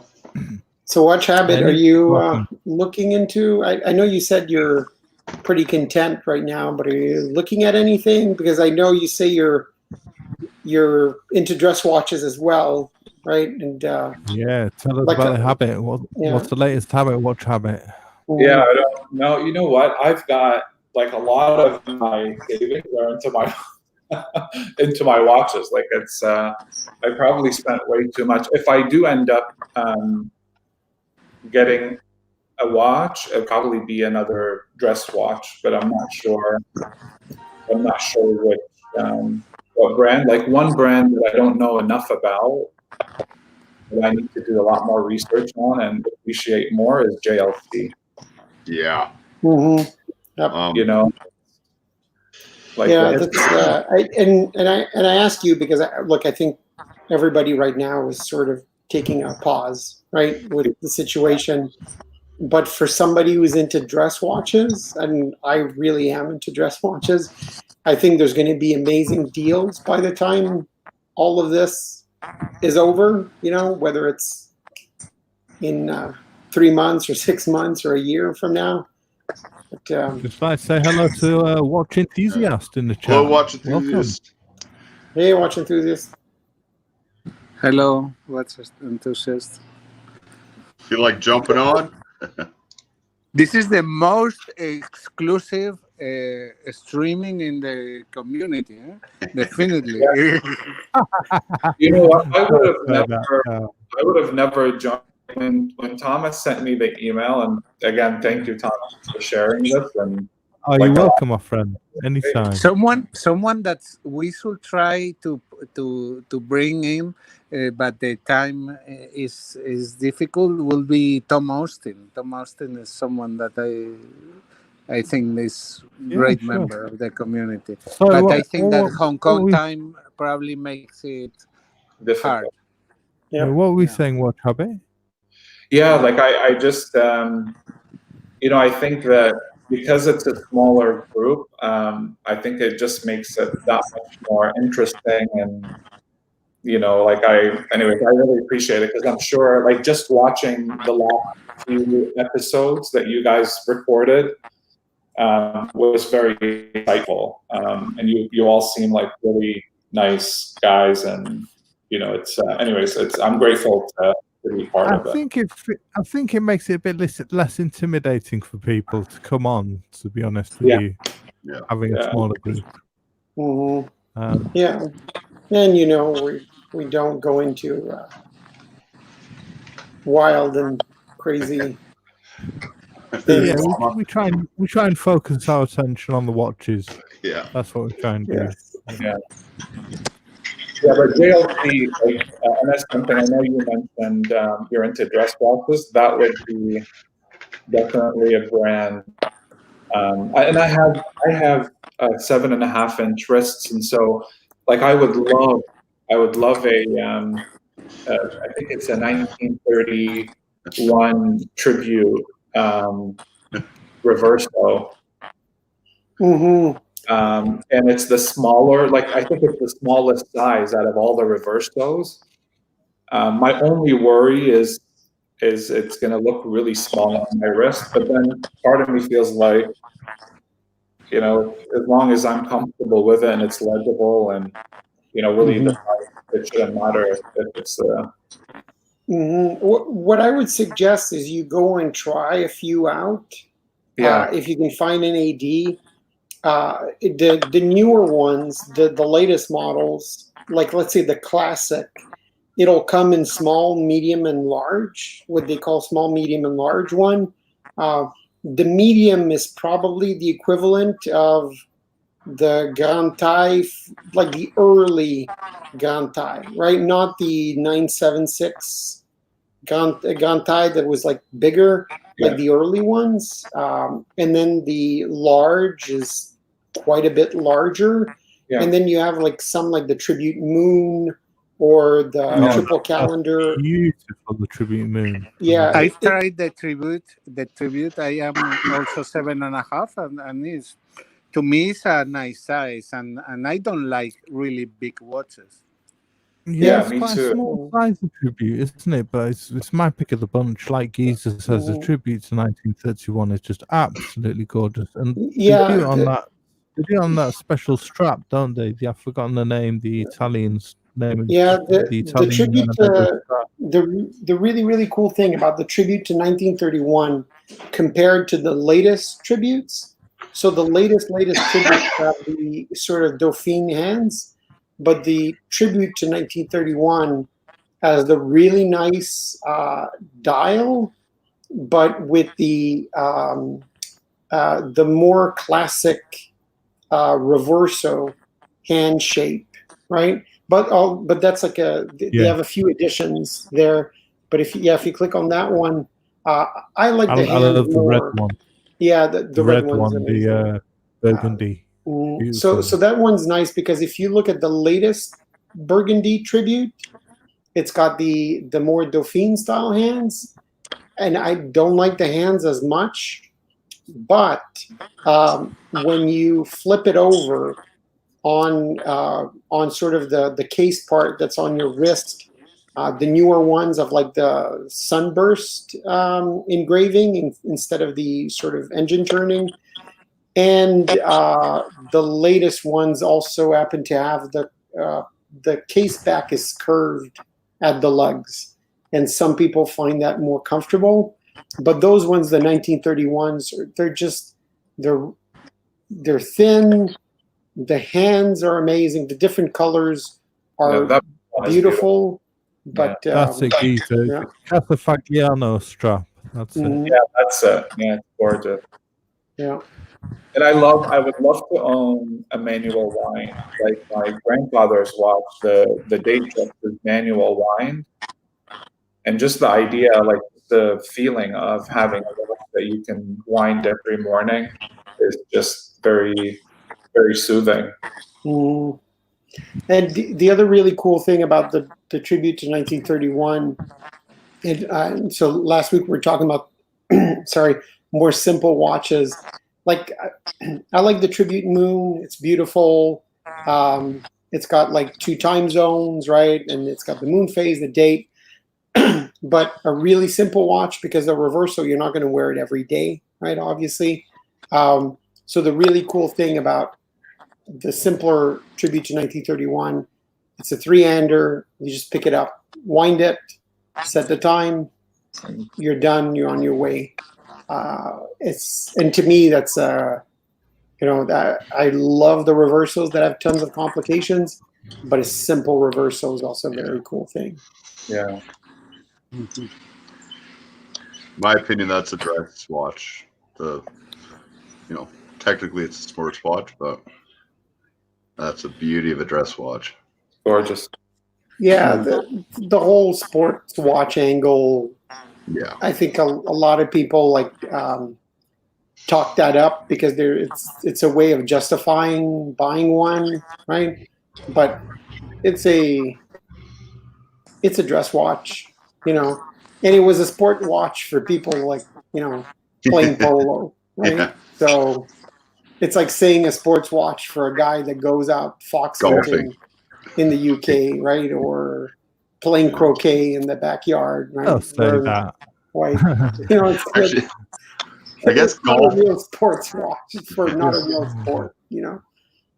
F: So watch habit, are you looking into? I know you said you're pretty content right now, but are you looking at anything? Because I know you say you're into dress watches as well, right? And
G: yeah, tell us
F: like
G: about the habit. What's the latest habit? Watch habit.
E: Yeah, I don't know. You know what? I've got like a lot of my savings are into my into my watches. Like it's I probably spent way too much. If I do end up getting a watch, it'd probably be another dress watch, but I'm not sure. I'm not sure which what brand. Like one brand that I don't know enough about that I need to do a lot more research on and appreciate more is JLC.
A: Yeah.
F: Mm-hmm. Yep.
E: You know, like
F: yeah, that's I ask you because I think everybody right now is sort of taking a pause, right, with the situation. But for somebody who's into dress watches, and I really am into dress watches, I think there's going to be amazing deals by the time all of this is over. You know, whether it's in 3 months or 6 months or a year from now. But,
G: just like to say hello to Watch Enthusiast in the chat.
A: Hello, Watch Enthusiast.
F: Hey, Watch Enthusiast.
C: Hello, Watch Enthusiast.
A: Feel like jumping on?
C: This is the most exclusive streaming in the community, definitely.
E: You know what? I would have never joined when Thomas sent me the email. And again, thank you, Thomas, for sharing this. And
G: you're welcome, my friend. Anytime.
C: Someone that we should try to bring in, but the time is difficult. Will be Tom Austin. Tom Austin is someone that I think is great member of the community.
G: So
C: but I think that Hong Kong time probably makes it hard.
G: Yeah. What were we saying? What habit?
E: Yeah, like I just I think that because it's a smaller group, I think it just makes it that much more interesting. And I really appreciate it because I'm sure, like, just watching the last few episodes that you guys recorded was very insightful. And you all seem like really nice guys, and I'm graveful to be part of it.
G: I think it makes it a bit less intimidating for people to come on. To be honest with you, having a smaller group.
F: Mm-hmm. Yeah, and we don't go into wild and crazy things.
G: Yeah, we try and focus our attention on the watches.
A: Yeah,
G: that's what we try and do.
E: Yeah, but JLC, and that's something I know you mentioned. You're into dress watches. That would be definitely a brand. And I have 7.5-inch wrists, and so I would love a I think it's a 1931 tribute reverso.
F: Mm-hmm.
E: And it's the smaller, I think it's the smallest size out of all the reversos. My only worry is it's going to look really small on my wrist, but then part of me feels like, as long as I'm comfortable with it and it's legible and, really the size, it shouldn't matter if it's
F: What I would suggest is you go and try a few out. If you can find an AD. The newer ones, the latest models, like let's say the classic, it'll come in small, medium, and large, what they call small, medium, and large one. The medium is probably the equivalent of the Grand Taille, like the early Grand Taille, right? Not the 976 Grand Taille that was like bigger, like the early ones. And then the large is quite a bit larger. And then you have some like the Tribute Moon or the Triple Calendar.
G: Beautiful, the Tribute Moon.
F: Yeah,
C: I tried the Tribute. I am also 7.5, and it's, to me, it's a nice size, and I don't like really big watches.
G: Yeah, it's
E: me
G: quite
E: too.
G: a small size of tribute, isn't it? But it's my pick of the bunch. Like Geezer says, a tribute to 1931 is just absolutely gorgeous, and
F: Yeah,
G: they do it on that. They do it on that special strap, don't they? I've forgotten the name. The Italian's name.
F: yeah.
G: The
F: The
G: Italian
F: tribute
G: strap.
F: the really cool thing about the tribute to 1931 compared to the latest tributes. So the latest tributes have the sort of Dauphine hands, but the tribute to 1931 has the really nice dial, but with the more classic reverso hand shape, right? But that's like they have a few additions there. But if you click on that one, I like the
G: I
F: hands
G: love the
F: more.
G: red one.
F: Yeah, the red one's
G: one,
F: amazing.
G: the burgundy.
F: So that one's nice because if you look at the latest burgundy tribute, it's got the more Dauphine style hands, and I don't like the hands as much. But when you flip it over on sort of the case part that's on your wrist, the newer ones of like the sunburst engraving instead of the sort of engine turning, and the latest ones also happen to have the case back is curved at the lugs, and some people find that more comfortable. But those ones, the 1931s, they're thin. The hands are amazing. The different colors are beautiful. But
G: that's it, Geezer.
F: yeah.
G: Casafagliano strap. That's it.
E: Yeah, that's it. Yeah, it's gorgeous.
F: Yeah.
E: And I would love to own a manual wind. Like my grandfather's watch, the Datejust is manual wind. And just the idea, like the feeling of having a watch that you can wind every morning is just very, very soothing.
F: Mm. And the other really cool thing about the tribute to 1931, and so last week we were talking about, sorry, more simple watches. Like I like the Tribute Moon. It's beautiful. It's got like 2 time zones, right? And it's got the moon phase, the date. But a really simple watch because the reversal, you're not going to wear it every day, right? Obviously. So the really cool thing about the simpler Tribute to 1931, it's a 3-hander. You just pick it up, wind it, set the time, you're done, you're on your way. And to me, that's that I love the reversals that have tons of complications, but a simple reversal is also a very cool thing.
E: Yeah.
A: In my opinion, that's a dress watch. Technically it's a sports watch, but that's the beauty of a dress watch.
E: Gorgeous.
F: Yeah, the whole sports watch angle.
A: Yeah,
F: I think a lot of people talk that up because it's a way of justifying buying one, right? But it's a dress watch, and it was a sport watch for people playing polo, right? Yeah. So it's like saying a sports watch for a guy that goes out fox hunting in the UK, right? Or playing croquet in the backyard, right?
G: I'll say that.
F: White.
A: Actually, I guess golf.
F: Not a real sports watch for not a real sport,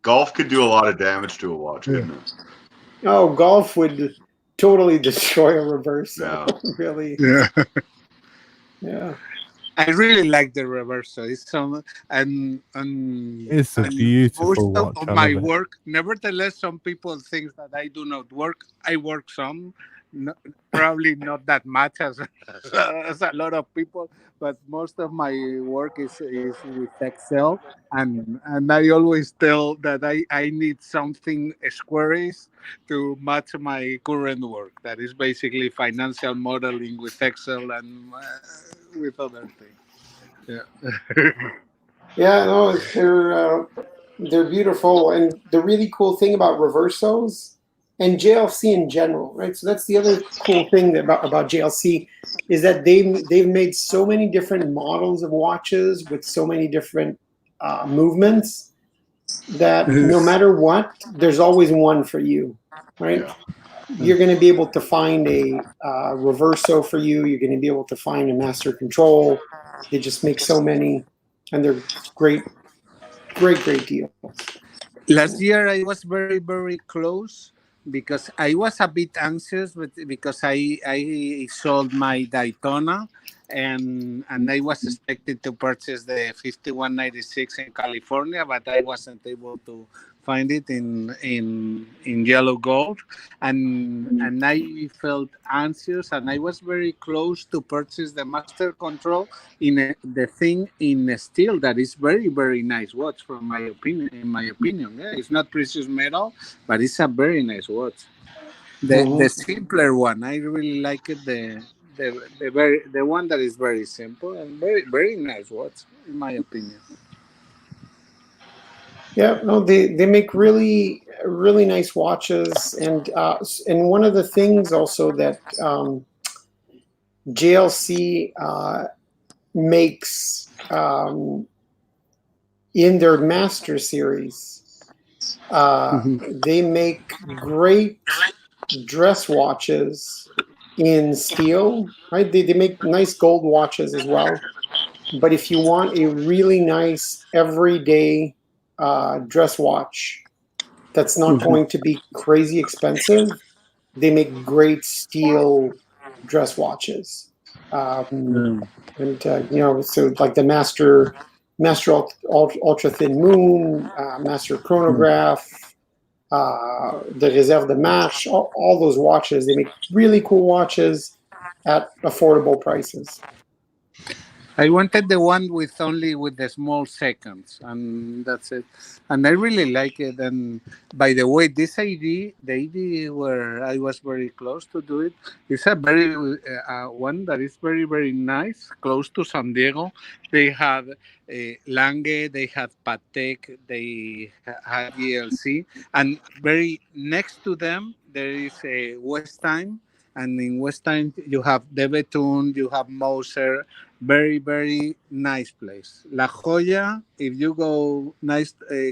A: Golf could do a lot of damage to a watch, couldn't it?
F: Oh, golf would totally destroy a reversal. Yeah. Really.
C: Yeah.
F: Yeah.
C: I really like the reversal. It's
G: it's a beautiful watch.
C: Of my work. Nevertheless, some people think that I do not work. I work some, probably not that much as a lot of people, but most of my work is with Excel, and I always tell that I need something squarish to match my current work. That is basically financial modeling with Excel and with other things. Yeah.
F: Yeah, no, they're beautiful, and the really cool thing about reversals and JLC in general, right? So that's the other cool thing about JLC is that they've made so many different models of watches with so many different movements that no matter what, there's always one for you, right? you're going to be able to find a reverso for you. You're going to be able to find a master control. They just make so many, and they're great deals.
C: Last year I was very, very close because I was a bit anxious because I sold my Daytona and I was expected to purchase the 5196 in California, but I wasn't able to find it in yellow gold, and I felt anxious, and I was very close to purchase the Master Control the thing in steel that is very, very nice watch from my opinion. In my opinion, yeah, it's not precious metal, but it's a very nice watch. The simpler one, I really like it. The one that is very simple and very, very nice watch, in my opinion.
F: Yeah, no, they make really nice watches, and one of the things also that JLC makes in their Master Series, they make great dress watches in steel, right? They make nice gold watches as well. But if you want a really nice everyday dress watch that's not going to be crazy expensive, they make great steel dress watches. And so like the Master Ultra Thin Moon, Master Chronograph, the Réserve de Marche, all those watches, they make really cool watches at affordable prices.
C: I wanted the one with the small seconds, and that's it. And I really like it. And by the way, the ID where I was very close to do it, is a very one that is very, very nice, close to San Diego. They have Lange, they have Patek, they have GLC, and very next to them there is a Westtime. And in Westtime you have Debetun, you have Moser. Very, very nice place. La Jolla, if you go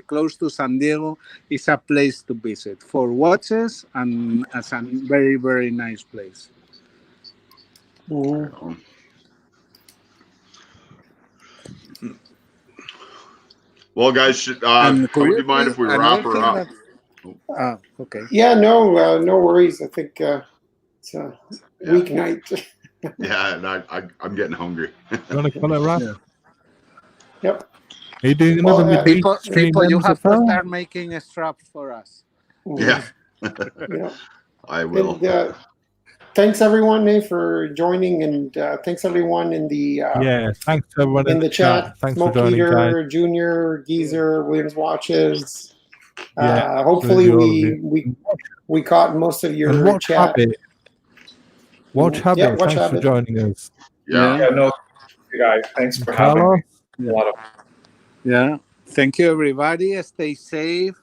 C: close to San Diego, is a place to visit for watches and as a very, very nice place.
F: Mm-hmm.
A: Well, guys, would you mind if we wrap her up?
C: Okay.
F: Yeah, no worries. I think it's a weeknight.
A: Yeah, and I'm getting hungry.
G: You want to call it wrap?
C: Yeah.
F: Yep.
G: Are you doing another midweek stream?
C: People, you have to start making a strap for us.
A: Yeah.
F: Yeah.
A: I will.
F: And, thanks everyone for joining, and thanks everyone in the
G: thanks to everyone
F: in the chat.
G: Thanks
F: Smoke
G: for joining,
F: Eater,
G: guys.
F: Junior, Geezer, Williams Watches. Hopefully we caught most of your
G: Watch
F: chat.
G: Habit. Watch Habit.
F: Watch
G: Thanks
F: Habit.
G: for joining us.
E: Yeah, no, you guys, thanks for having me.
C: Yeah. Thank you, everybody. Stay safe.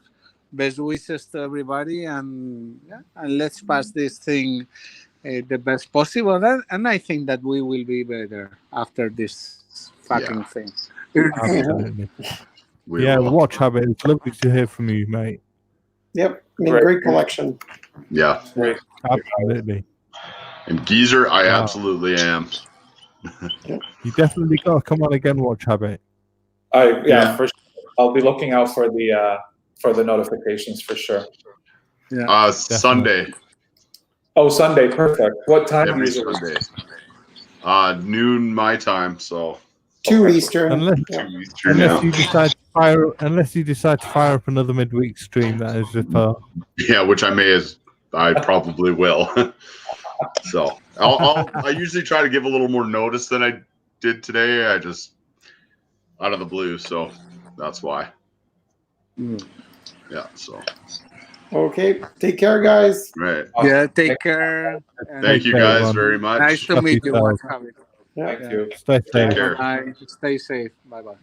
C: Best wishes to everybody, and let's pass this thing the best possible. And I think that we will be better after this fucking thing.
G: Absolutely. Watch Habit. It's lovely to hear from you, mate.
F: Yep, great collection.
A: Yeah,
E: great.
G: Absolutely.
A: And Geezer, I absolutely am.
G: You definitely got to come on again, Watch Habit.
E: For sure. I'll be looking out for the notifications for sure.
A: Yeah. Sunday.
E: Oh, Sunday, perfect. What time?
A: Every Sunday. Noon my time, so
F: 2 Eastern.
G: Unless you decide to fire up another midweek stream, that is
A: which I probably will. So I usually try to give a little more notice than I did today. I just out of the blue, so that's why. Yeah. So.
F: Okay. Take care, guys.
A: Right.
C: Yeah. Take care.
A: Thank you guys very much.
C: Nice to meet you.
E: Thank you.
G: Stay safe.
A: Take care.
C: Bye. Stay safe. Bye bye.